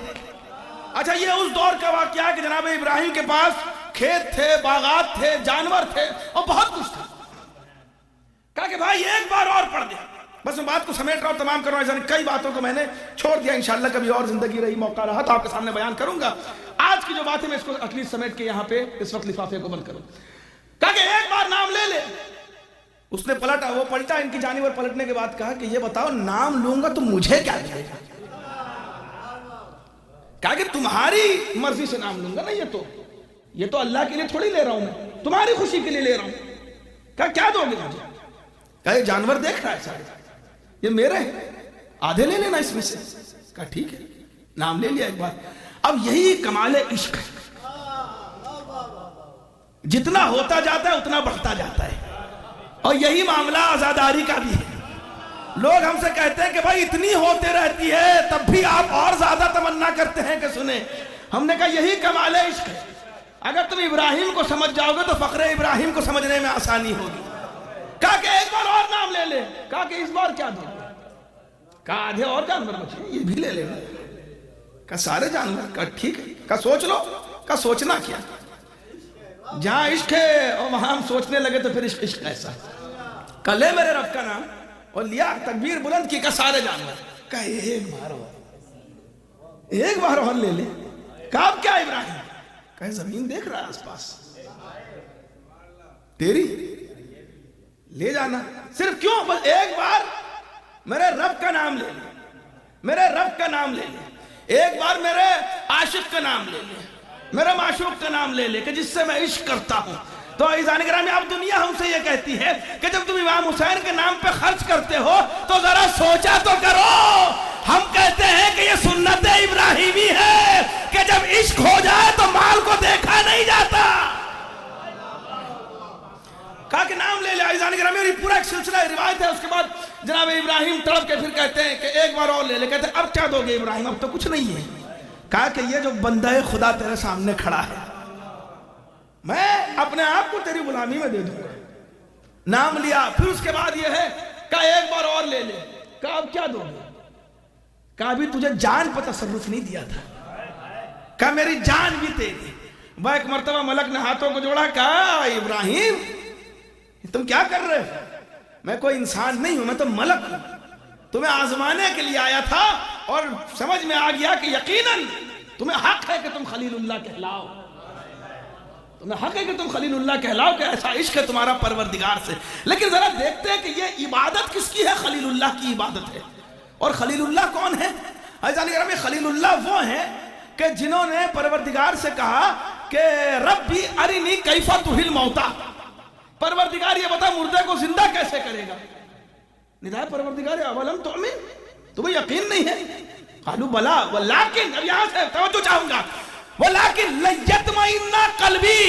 اچھا یہ اس دور کا واقعہ ہے کہ جناب ابراہیم کے پاس کھیت تھے، باغات تھے، جانور تھے اور بہت کچھ تھا۔ کہا کہ بھائی ایک بار اور پڑھ دے۔ بس میں بات کو سمیٹ رہا ہوں، تمام کر رہا ہوں، کئی باتوں کو میں نے چھوڑ دیا، انشاءاللہ کبھی اور زندگی رہی، موقع رہا تو آپ کے سامنے بیان کروں گا۔ آج کی جو بات ہے میں اس کو اٹلی سمیٹ کے یہاں پہ اس وقت لفافے کو بند کروں۔ کہا کہ ایک بار نام لے لے۔ اس نے پلٹا، وہ پلٹا ان کی جانب، اور پلٹنے کے بعد کہا کہ یہ بتاؤ نام لوں گا تو مجھے کیا ملے گا؟ کہا کہ تمہاری مرضی سے نام لوں گا نا، یہ تو اللہ کے لیے تھوڑی لے رہا ہوں، میں تمہاری خوشی کے لیے لے رہا ہوں۔ کہا کیا دو گے مجھے؟ کہا یہ جانور دیکھ رہا ہے سارے، یہ میرے ہیں، آدھے لے لینا اس میں سے۔ کہا ٹھیک ہے، نام لے لیا ایک بار۔ اب یہی کمال عشق ہے، جتنا ہوتا جاتا ہے اتنا بڑھتا جاتا ہے، اور یہی معاملہ عزاداری کا بھی ہے۔ لوگ ہم سے کہتے ہیں کہ بھائی اتنی ہوتے رہتی ہے تب بھی آپ اور زیادہ تمنا کرتے ہیں کہ سنیں۔ ہم نے کہا یہی کمال عشق ہے، اگر تم ابراہیم کو سمجھ جاؤ گے تو فقر ابراہیم کو سمجھنے میں آسانی ہوگی۔ کہا کہ ایک بار اور نام لے لے۔ کہا کہ اس بار کیا دو؟ کہا آدھے اور جانور بچے، یہ بھی لے لے۔ کہا سارے جانور؟ کہا ٹھیک ہے۔ کہا سوچ لو۔ کہا سوچنا کیا، جہاں عشق ہے اور وہاں ہم سوچنے لگے تو پھر عشق ایسا۔ کہا لے میرے رب کا نام، اور لیا، تکبیر بلند کی۔ کہا سارے جانور؟ کہا ایک بار اور لے لے۔ کہا اب کیا ابراہیم؟ کہا زمین دیکھ رہا ہے آس پاس، تیری لے جانا، صرف کیوں؟ بس ایک بار میرے رب کا نام لے لے، میرے رب کا نام لے لے، ایک بار میرے عاشق کا نام لے لے، میرے معشوق کا نام لے لے کہ جس سے میں عشق کرتا ہوں۔ تو عزیزان گرامی اب دنیا ہم سے یہ کہتی ہے کہ جب تم امام حسین کے نام پہ خرچ کرتے ہو تو ذرا سوچا تو کرو۔ ہم کہتے ہیں کہ یہ سنت ابراہیمی ہے کہ جب عشق ہو جائے تو مال کو دیکھا نہیں جاتا۔ کہا کہ نام لے لیا عزیزان گرامی، اور یہ پورا ایک سلسلہ روایت ہے۔ اس کے بعد جناب ابراہیم تڑپ کے پھر کہتے ہیں کہ ایک بار اور لے لے۔ کہتے ہیں اب کیا دو گے ابراہیم؟ اب تو کچھ نہیں ہے۔ کہا کہ یہ جو بندہ خدا تیرے سامنے کھڑا ہے میں اپنے آپ کو تیری غلامی میں دے دوں گا، نام لیا. پھر اس کے بعد یہ ہے کہا ایک بار اور لے لے. کہا اب کیا دو گے؟ کہا ابھی تجھے جان پر تصرف نہیں دیا تھا. کہا میری جان بھی تیری. وہ ایک مرتبہ ملک نے ہاتھوں کو جوڑا. کہا ابراہیم تم کیا کر رہے ہو؟ میں کوئی انسان نہیں ہوں, میں تو ملک ہوں. تمہیں آزمانے کے لیے آیا تھا اور سمجھ میں آ گیا کہ یقیناً تمہیں حق ہے کہ تم خلیل اللہ کہلاؤ. تمہیں حق ہے کہ تم خلیل اللہ کہلاؤ, کہ ایسا عشق ہے تمہارا پروردگار سے. لیکن ذرا دیکھتے ہیں کہ یہ عبادت کس کی ہے؟ خلیل اللہ کی عبادت ہے. اور خلیل اللہ کون ہے؟ عزیزان گرامی, خلیل اللہ وہ ہیں کہ جنہوں نے پروردگار سے کہا کہ ربی ارنی کیف تحیی الموتیٰ, پروردگار یہ بتا مردے کو زندہ کیسے کرے گا؟ ندائے پروردگار اولم تؤمن, تمہیں یقین نہیں ہے؟ قالوا بلا ولکن, اب یہاں سے توجہ چاہوں گا, ولکن لیطمئن قلبی,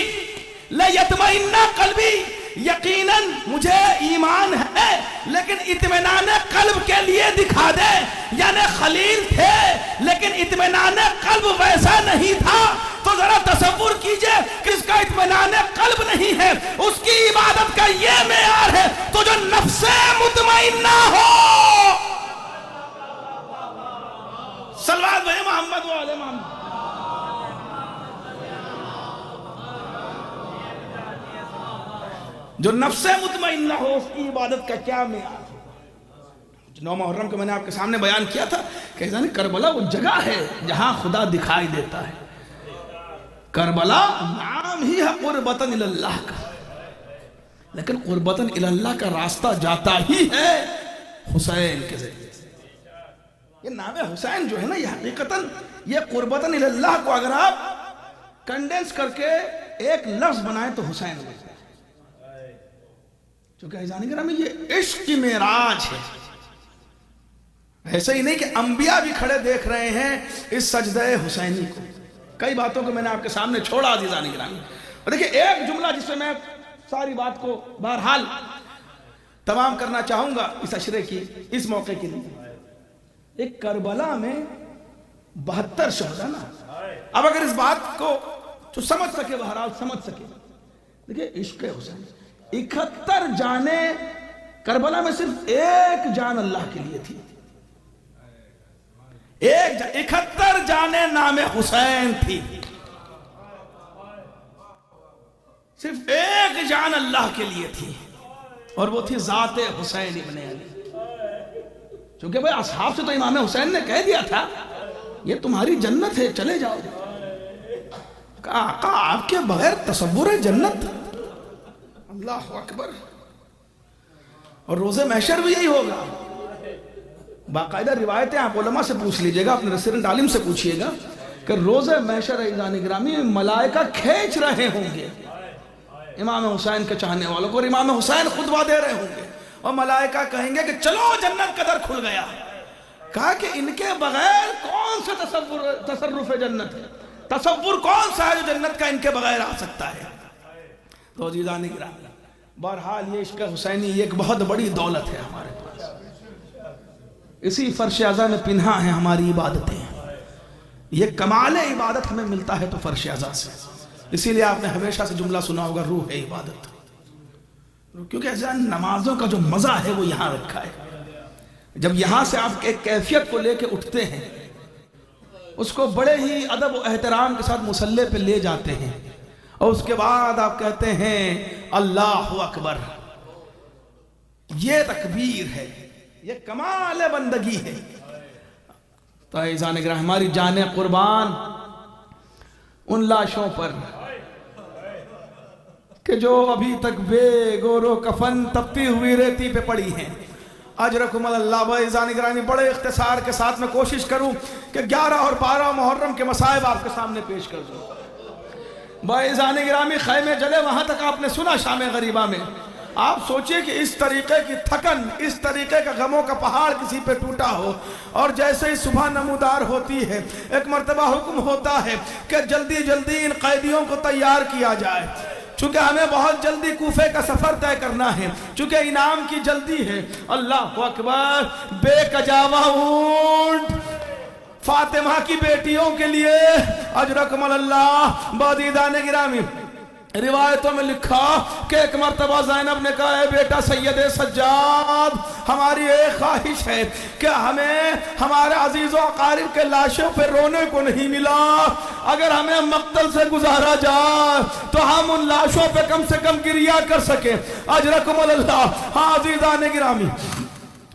لیطمئن قلبی, یقیناً مجھے ایمان ہے لیکن اطمینان قلب کے لیے دکھا دے. یعنی خلیل تھے لیکن اطمینان قلب ویسا نہیں تھا. تو ذرا تصور کیجئے کہ اس کا اطمینان قلب نہیں ہے, اس کی عبادت کا یہ معیار ہے تو جو نفس مطمئنہ ہو. صلوات بھائی محمد و آل محمد. جو نفس مطمئنہ ہو اس کی عبادت کا کیا معیار ہے؟ 9 محرم کو میں نے آپ کے سامنے بیان کیا تھا کہ کربلا وہ جگہ ہے جہاں خدا دکھائی دیتا ہے. کربلا نام ہی ہے قربتاً اللہ کا, لیکن قربتاً اللہ کا راستہ جاتا ہی ہے حسین کے ذریعے. یہ نام حسین جو ہے نا, یہ حقیقتاً یہ قربتاً اللہ کو اگر آپ کنڈینس کر کے ایک لفظ بنائیں تو حسین ہو جائے. چونکہ عزیزان گرامی یہ عشق کی معراج ہے. ایسے ہی نہیں کہ انبیاء بھی کھڑے دیکھ رہے ہیں اس سجدہ حسینی کو. کئی باتوں کو میں نے آپ کے سامنے چھوڑا عزیزان گرامی, اور دیکھیں ایک جملہ جس سے میں ساری بات کو بہرحال تمام کرنا چاہوں گا اس عشرے کی, اس موقع کے لیے. ایک کربلا میں 72 شہداء نا, اب اگر اس بات کو جو سمجھ سکے بہرحال سمجھ سکے, دیکھیں عشق حسین 71 جانیں کربلا میں صرف ایک جان اللہ کے لیے تھی. 71 جانیں نام حسین تھی, صرف ایک جان اللہ کے لیے تھی, اور وہ تھی ذات حسین ابن علی. چونکہ بھئی اصحاب سے تو امام حسین نے کہہ دیا تھا یہ تمہاری جنت ہے, چلے جاؤ. کہا آقا آپ کے بغیر تصور ہے جنت؟ اللہ اکبر. اور روز محشر بھی یہی ہوگا. باقاعدہ روایتیں آپ علماء سے پوچھ لیجئے گا, اپنے ریسیڈنٹ عالم سے پوچھئے گا کہ روز محشر عزیزان گرامی ملائکہ کھینچ رہے ہوں گے امام حسین کے چاہنے والوں کو, اور امام حسین خطبہ دے رہے ہوں گے, اور ملائکہ کہیں گے کہ چلو جنت کا در کھل گیا. کہا کہ ان کے بغیر کون سا تصرف جنت ہے, تصور کون سا ہے جو جنت کا ان کے بغیر آ سکتا ہے. تو عزیزان گرامی بہرحال یہ عشق حسینی یہ ایک بہت بڑی دولت ہے ہمارے پاس. اسی فرش اعظم میں پنہا ہے ہماری عبادتیں. یہ کمال عبادت ہمیں ملتا ہے تو فرش اعظم سے. اسی لیے آپ نے ہمیشہ سے جملہ سنا ہوگا روح ہے عبادت, کیونکہ ایسا نمازوں کا جو مزہ ہے وہ یہاں رکھا ہے. جب یہاں سے آپ ایک کیفیت کو لے کے اٹھتے ہیں, اس کو بڑے ہی ادب و احترام کے ساتھ مصلی پہ لے جاتے ہیں, اور اس کے بعد آپ کہتے ہیں اللہ اکبر, یہ تکبیر ہے, یہ کمال بندگی ہے. تو عزیزان گرامی ہماری جانیں قربان ان لاشوں پر کہ جو ابھی تک بے گور و کفن تپتی ہوئی ریتی پہ پڑی ہیں. اجرکم اللہ. عزیزان گرامی بڑے اختصار کے ساتھ میں کوشش کروں کہ 11 اور 12 محرم کے مصائب آپ کے سامنے پیش کر دوں. عزیزان گرامی خیمے جلے وہاں تک آپ نے سنا شام غریبہ میں. آپ سوچئے کہ اس طریقے کی تھکن, اس طریقے کا غموں کا پہاڑ کسی پہ ٹوٹا ہو, اور جیسے ہی صبح نمودار ہوتی ہے ایک مرتبہ حکم ہوتا ہے کہ جلدی جلدی ان قیدیوں کو تیار کیا جائے, چونکہ ہمیں بہت جلدی کوفے کا سفر طے کرنا ہے, چونکہ انعام کی جلدی ہے. اللہ اکبر. بے کجاوہ اونٹ فاطمہ کی بیٹیوں کے لیے اجرکم اللہ. عزیزان گرامی روایتوں میں لکھا کہ ایک مرتبہ زینب نے کہا اے بیٹا سید سجاد ہماری ایک خواہش ہے کہ ہمیں ہمارے عزیز و اقارب کے لاشوں پہ رونے کو نہیں ملا، اگر ہمیں مقتل سے گزارا جائے تو ہم ان لاشوں پہ کم سے کم گریہ کر سکیں، اجرکم اللہ۔ ہاں عزیزان گرامی،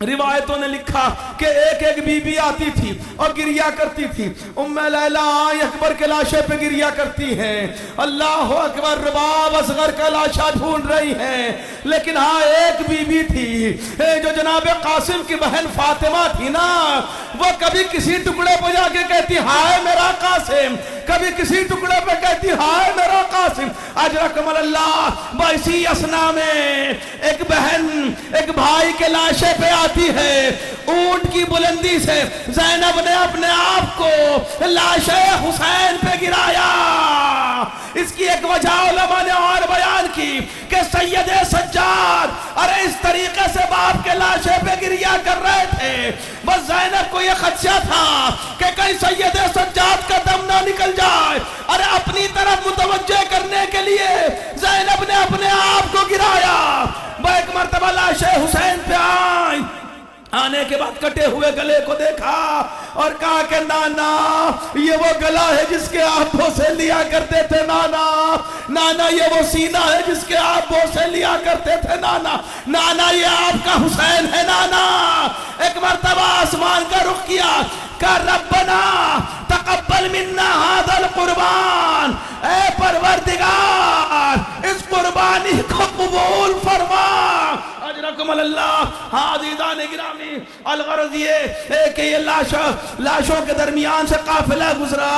روایتوں نے لکھا کہ ایک ایک بی بی آتی تھی اور گریہ کرتی تھی۔ ام لیلہ اکبر کے لاشے پہ گریہ کرتی ہیں، اللہ اکبر رباب اصغر کا لاشا ڈھونڈ رہی ہیں، لیکن ہاں ایک بی بی تھی جو جناب قاسم کی بہن فاطمہ تھی نا، وہ کبھی کسی ٹکڑے پہ جا کے کہتی ہائے میرا قاسم، کبھی کسی ٹکڑے پہ کہتی ہائے میرا قاسم، اجرکم اللہ۔ باسی اسنا میں ایک بہن ایک بھائی کے لاشے پہ آتی ہے، اونٹ کی بلندی سے زینب نے اپنے آپ کو لاش حسین پہ گرایا۔ اس کی ایک وجہ علماء نے اور بیان کی کہ سید سجاد ارے اس طریقے سے باپ کے لاشے پہ گریہ کر رہے تھے، بس زینب کو یہ خدشہ تھا کہ کہیں سید سجاد کا دم نہ نکل جائے، ارے اپنی طرف متوجہ کرنے کے لیے زینب نے اپنے آپ کو گرایا۔ وہ ایک مرتبہ لاش حسین پہ آئی، آنے کے بعد کٹے ہوئے گلے کو دیکھا اور کہا کہ نانا یہ وہ گلا ہے جس کے آپ بوسے لیا کرتے تھے، نانا نانا یہ وہ سینہ ہے جس کے آپ بوسے لیا کرتے تھے، نانا نانا یہ آپ کا حسین ہے، نانا۔ ایک مرتبہ آسمان کا رخ کیا کہ ربنا تقبل منا هذا القربان، اے پروردگار اس قربانی کو قبول فرما، اجرکم اللہ۔ ہاں عزیزان گرامی، الغرض یہ ہے کہ یہ لاشوں کے درمیان سے قافلہ گزرا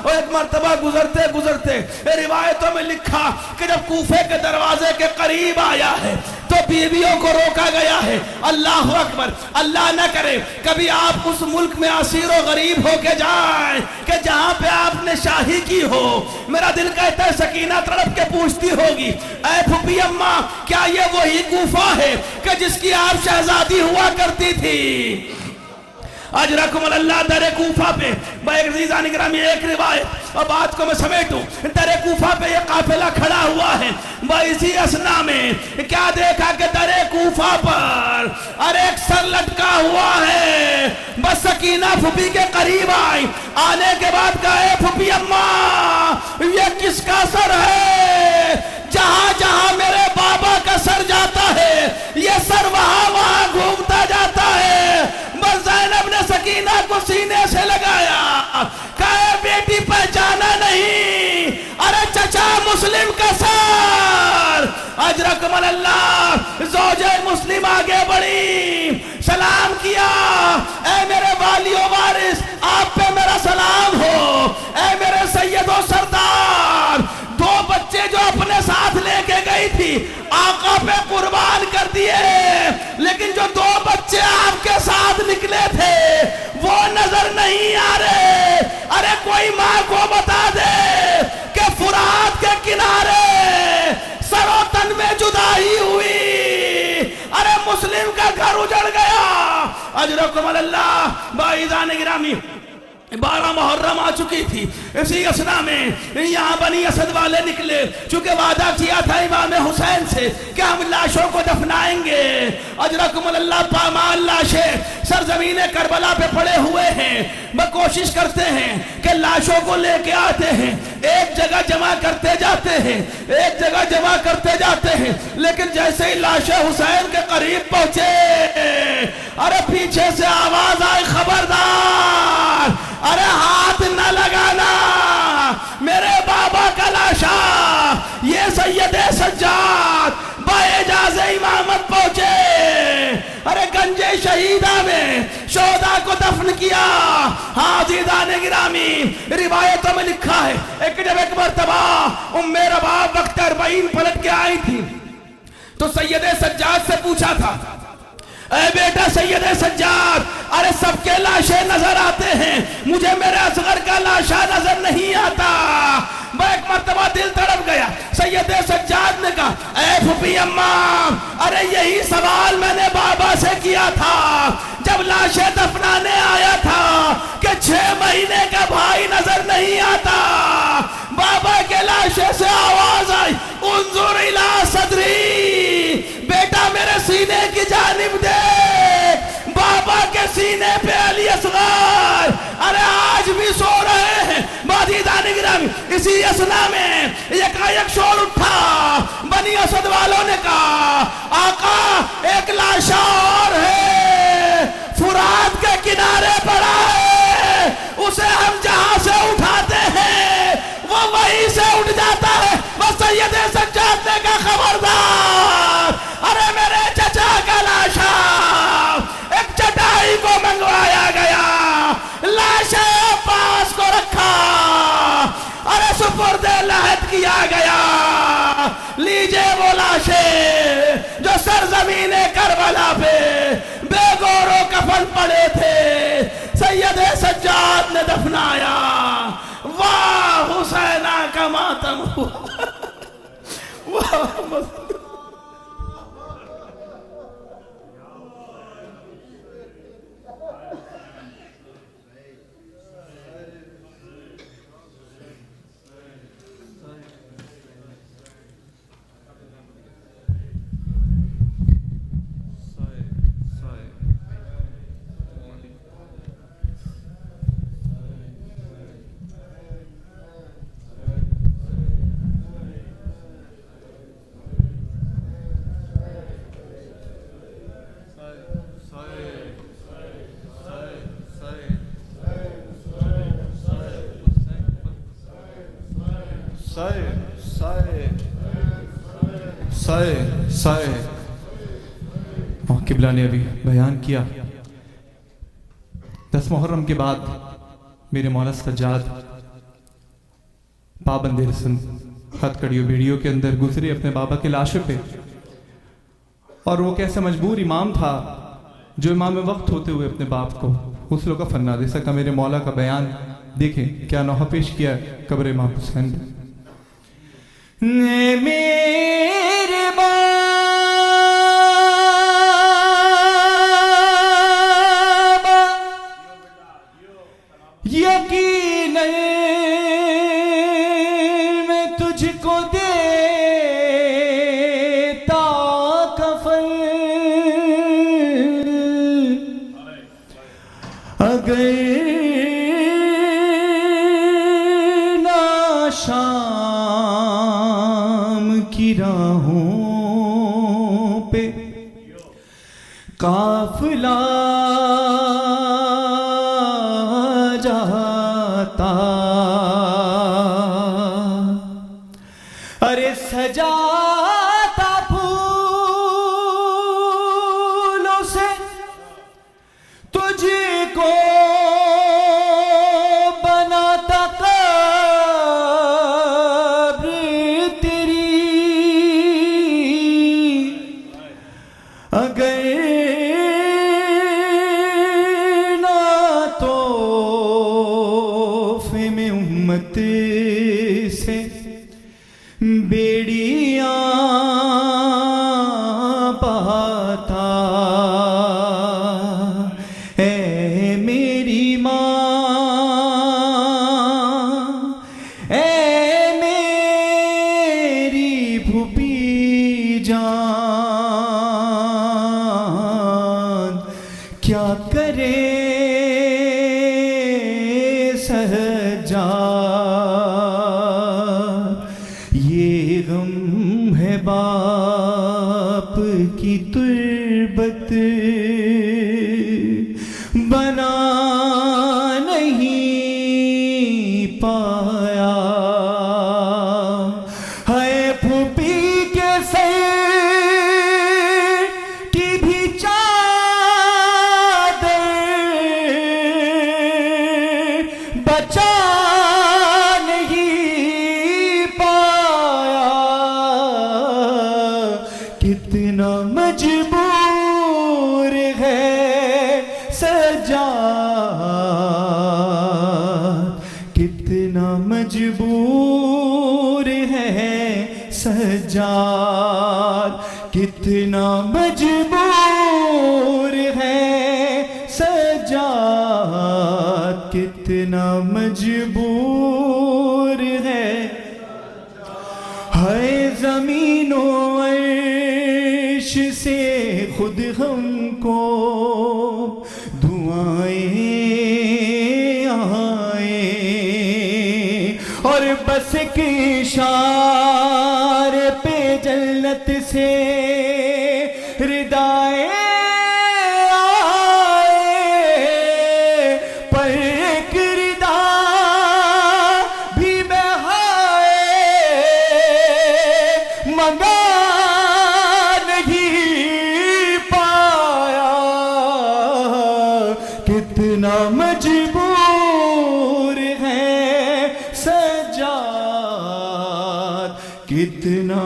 اور ایک مرتبہ گزرتے گزرتے روایتوں میں لکھا کہ جب کوفے کے دروازے کے قریب آیا ہے تو بیویوں کو روکا گیا ہے۔ اللہ اکبر، اللہ نہ کرے کبھی آپ اس ملک میں اسیر و غریب ہو کے جائیں کہ جہاں پہ آپ نے شاہی کی ہو۔ میرا دل کہتا ہے سکینہ تڑپ کے پوچھتی ہوگی اے پھوپھی اماں کیا یہ وہی کوفہ ہے کہ جس کی آپ شہزادی ہوا کرتی تھی؟ اجرکم اللہ۔ در کوفہ پہ عزیزان گرامی ایک روایت اور بات کو میں سمیٹوں، در کوفہ پہ یہ قافلہ کھڑا ہوا ہے، اسی اسنا میں کیا دیکھا کہ در کوفہ پر اور ایک سر لٹکا ہوا ہے۔ بس سکینہ پھوپھی کے قریب آئی، آنے کے بعد کہا اے پھوپھی اماں یہ کس کا سر ہے؟ جہاں جہاں میرے بابا کا سر جاتا ہے یہ سر وہاں وہاں گھومتا جاتا ہے۔ بس زینب نے سکینہ کو سینے سے لگایا، کہا بیٹی پہچانا نہیں، ارے چچا مسلم کا سر۔ اجرکم اللہ۔ زوجہ مسلم آگے بڑھی، سلام کیا، اے میرے والی و وارث آپ پہ میرا سلام ہو، اے میرے سید و سردار۔ دو بچے جو اپنے ساتھ لے کے گئی تھی آقا پہ قربان کر دیے، لیکن جو دو بچے آپ کے ساتھ نکلے تھے وہ نظر نہیں آ رہے۔ ارے کوئی ماں کو بتا دے کہ فرات کے کنارے سر و تن میں جدائی ہوئی، ارے مسلم کا گھر اجڑ گیا۔ اجرکم اللہ۔ باعزان گرامی 12 محرم آ چکی تھی، اسی اسنا میں یہاں بنی اسد والے نکلے، چونکہ وعدہ کیا تھا امام حسین سے کہ ہم لاشوں کو دفنائیں گے۔ اجرکم اللہ۔ پامال لاشیں سرزمین کربلا پہ پڑے ہوئے ہیں، وہ کوشش کرتے ہیں کہ لاشوں کو لے کے آتے ہیں، ایک جگہ جمع کرتے جاتے ہیں، ایک جگہ جمع کرتے جاتے ہیں، لیکن جیسے ہی لاش حسین کے قریب پہنچے ارے پیچھے سے آواز آئی خبردار، ارے ہاتھ نہ لگانا، میرے بابا کا لاشا۔ یہ سید سجاد باعجاز امامت پہنچے، ارے گنج شہیدہ میں شہداء کو دفن کیا۔ ہاں عزیزان گرامی، روایتوں میں لکھا ہے کہ جب ایک مرتبہ ام رباب وقت 40 پلٹ کے آئی تھی تو سید سجاد سے پوچھا تھا اے بیٹا سید سجاد ارے سب کے لاشیں نظر آتے ہیں، مجھے میرے اصغر کا لاشا نظر نہیں آتا۔ میں ایک مرتبہ دل تڑپ گیا، سید سجاد نے کہا اے پھوپھی اماں ارے یہی سوال میں نے بابا سے کیا تھا جب لاشیں دفنانے آیا تھا کہ 6 مہینے کا بھائی نظر نہیں آتا۔ بابا کے لاشے سے آواز آئی انظر الی صدری، بیٹا میرے سینے کی جانب دیکھ. بابا کے سینے پہ علی اصغر ارے آج بھی سو رہے ہیں. مادیدان گرامی اسی اسنا میں یکایک شور اٹھا. بنی اسد والوں نے کہا آقا ایک لاشا اور ہے، فرات کے کنارے پڑا ہے، اسے ہم جہاں سے اٹھاتے ہیں وہ وہیں سے اٹھ جاتا ہے. بس سید سجاد نے کہا خبردار، ارے میرے چچا کا لاشا. ایک چٹائی کو منگوایا گیا، لاشا پاس کو رکھا، ارے سپرد لحد کیا گیا. لیجئے وہ لاشیں جو سرزمین کربلا پہ بے گور و کفن پڑے تھے، سید سجاد نے دفنایا. واہ حسینہ کا ماتم ہوا. واہ سائے قبلہ نے ابھی بیان کیا 10 محرم کے بعد میرے مولا سجاد پابند رسم خط کڑیوں بیڑیوں کے اندر گزرے اپنے بابا کے لاشے پہ. اور وہ کیسا مجبور امام تھا جو امام وقت ہوتے ہوئے اپنے باپ کو غسل و کفن نہ دے سکا. میرے مولا کا بیان دیکھیں کیا نوحہ پیش کیا ہے قبر امام حسین نے. میرے بابا یقیناً میں تجھ کو دیتا کفن، اگر نہ شام کی راہوں پہ قافلہ جاتا، ارے سجاتا پھولوں سے تجھ کو بناتا قبر تیری، اگر نہ تحفے میں امت سے بیڑیاں پاتا. اے میری ماں، اے میری پھوپھی جان، کیا کرے سجاد، یہ غم ہے باپ کی تربت، بنا نہیں پایا. ہے پھوپھی کے سر کی بھی چادر بچا نہیں پایا. کتنا مجبور ہے سجاد، کتنا مجبور ہے سجاد، کتنا مجبور ہے سجاد، کتنا مجبور ہے خود ہم کو دعائیں آئے اور بس ایک اشارے پہ جنت سے ردائیں مجبور ہے سجاد کتنا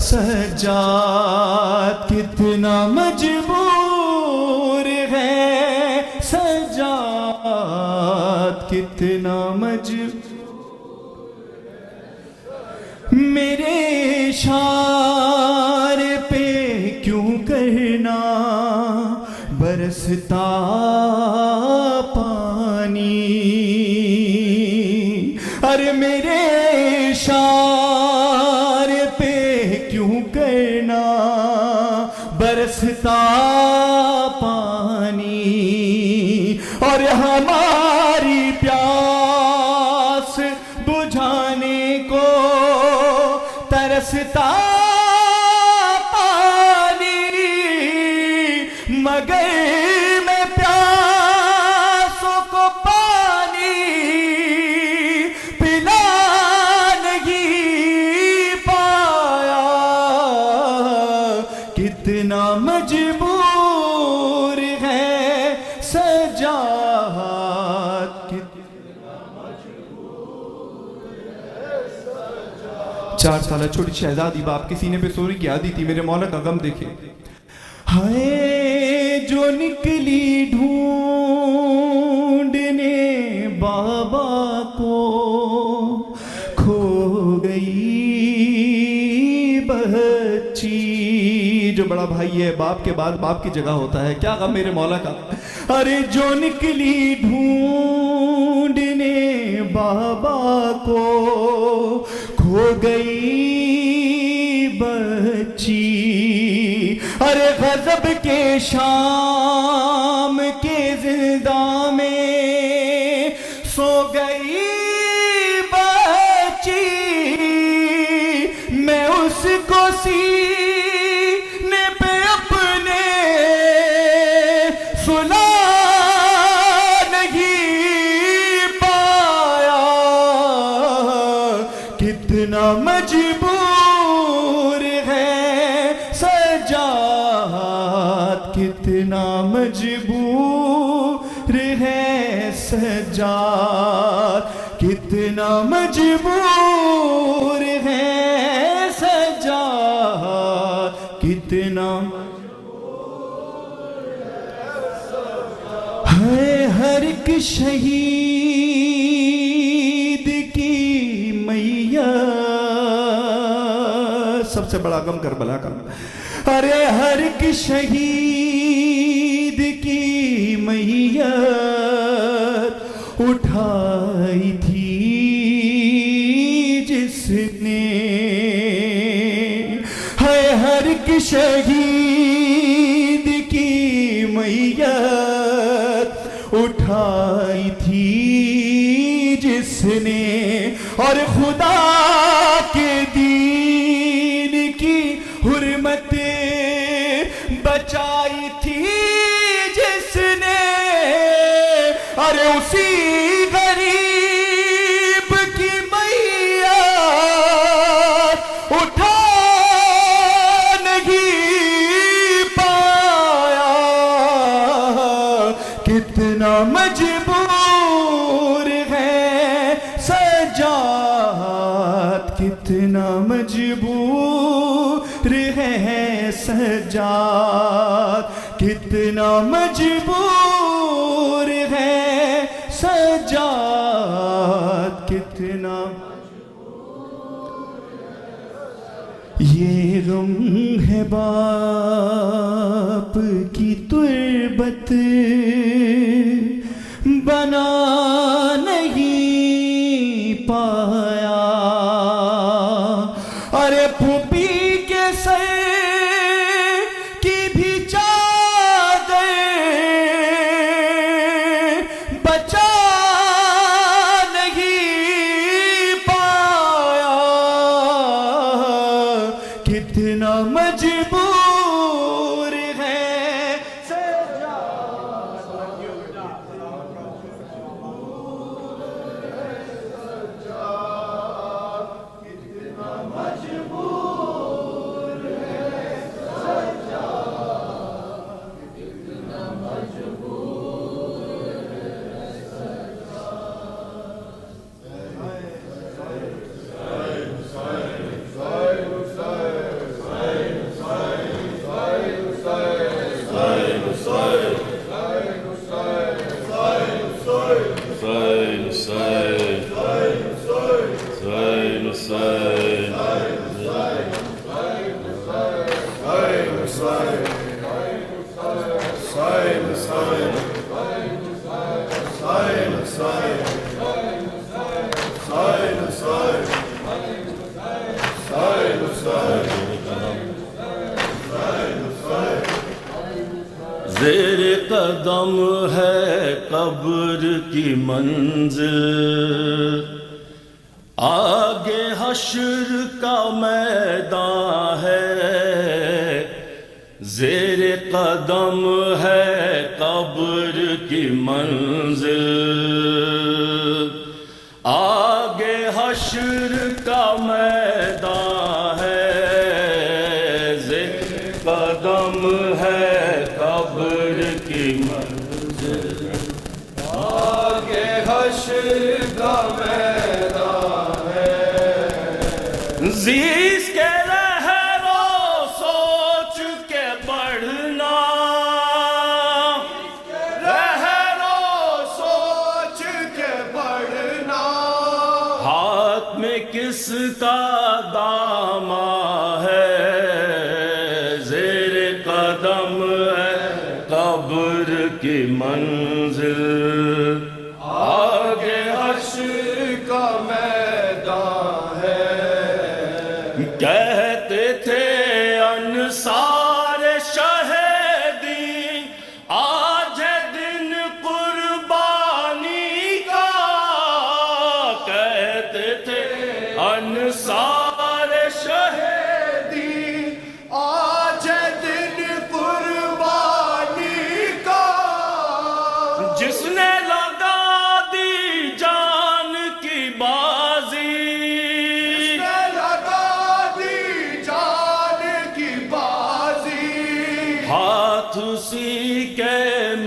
سجاد کتنا مجبور ہے سجاد کتنا میرے اشارے پہ کیوں کرنا برستا پانی ارے میرے اشارے پہ کیوں کرنا برستا پانی اور ہماری پیاس بجھانے کو ترستا مگر میں پیاسوں کو پانی پلا نہیں پایا کتنا مجبور ہے سجاد کتنا مجبور ہے سجاد 4 سالہ چھوٹی شہزادی باپ کے سینے پہ سو رہی یادی تھی میرے مولا کا غم دیکھے ہائے جو نکلی ڈھونڈنے بابا کو کھو گئی بچی جو بڑا بھائی ہے باپ کے بعد باپ کی جگہ ہوتا ہے کیا غم میرے مولا کا ارے جو نکلی ڈھونڈنے بابا کو کھو گئی بچی ارے غضب کے شام کے زندہ میں سو گئی بچی میں اس کو سینے پہ اپنے سنا نہیں پایا کتنا مجبور ہے سجاد کتنا مجبور ہے سجاد کتنا مجبور ہے سجاد کتنا ہے ہر ایک شہید کی میت سب سے بڑا غم کربلا کا ارے ہر ایک شہید کی میت اٹھائی تھی جس نے ہے ہر ایک شہید کی میت اٹھائی تھی جس نے اور خدا کے دین کی حرمت بچائی تھی جس نے ارے اسی غریب کی میت اٹھا نہیں پایا کتنا مجبور ہے سجاد کتنا مجبور ہے سجاد کتنا مجبور ہے سجاد کتنا یہ غم ہے باپ کی تربت بنا نہیں پایا ارے پھوپھی کے سر زیر قدم ہے قبر کی منزل، آگے حشر کا میدان ہے، زیر قدم ہے قبر کی منزل، آگے حشر کا میدان ہے، زیر قدم ہے قبر کی منزل، آگے حشر کا میدان ہے، زیس کے رہرو سوچ کے بڑھنا، رہرو سوچ کے بڑھنا، ہاتھ میں کس کا دامن ہے، زیر قدم ہے قبر کی منزل، آگے حشر کا میدان ہے، کہتے تھے انصار شہیدی آج ہے دن قربانی کا، کہتے تھے انصار شہیدی آج ہے دن قربانی کا، جس نے لگا دی جان کی بازی، لگا دی جان کی بازی، ہاتھ اسی کے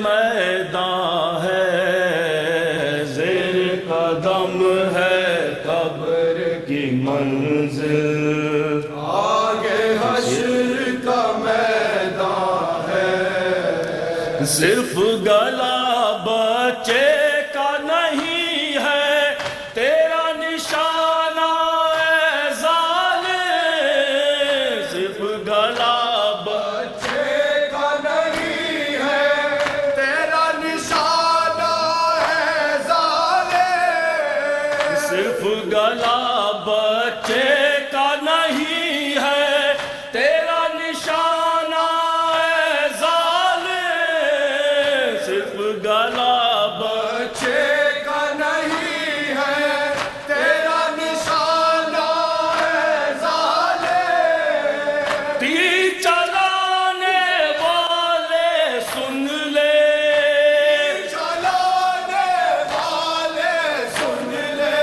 میدان ہے، زیر قدم ہے قبر کی منزل، آگے حشر کا میدان ہے، صرف گلا بچے کا نہیں ہے تیرا نشانہ اے ظالم، صرف گلا بچے کا نہیں ہے تیرا نشانہ اے ظالم، صرف گلا بچے کا نہیں ہے تیرا نشانہ اے ظالم، صرف گلا بچے کا نہیں ہے تیرا نشانہ اے ظالم، تیر چلانے والے سن لے، چلانے والے سن لے،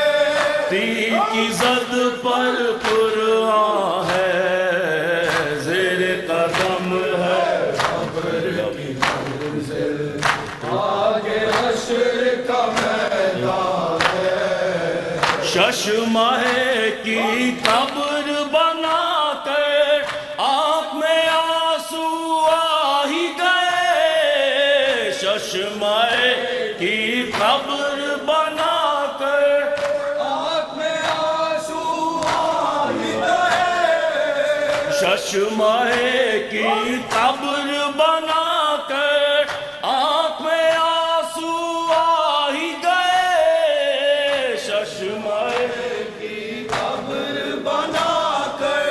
تیر کی زد پر قرآن ہے، زیر قدم ہے قبر کی منزل، آگے حشر کا میدان ہے، ششماہ کی قبر بنا کر آنکھ میں آنسو آ ہی گئے، ششماہ کی قبر بنا کر آنکھ میں آنسو آ ہی گئے، ششماہ کی قبر بنا کر آنکھ میں آنسو آ ہی گئے، ششماہ کی قبر بنا کر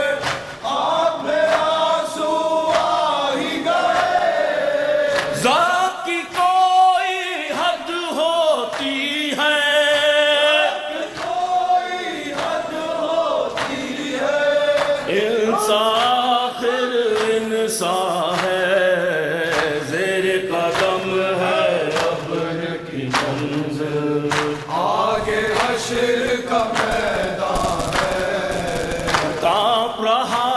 آنکھ میں آنسو آ ہی گئے، ذات کی کوئی حد ہوتی ہے، کوئی حد ہوتی ہے، انسان آخر انسان ہے، زیر قدم ہے قبر کی منزل، آگے حشر کا میدان ہے، کانپ رہا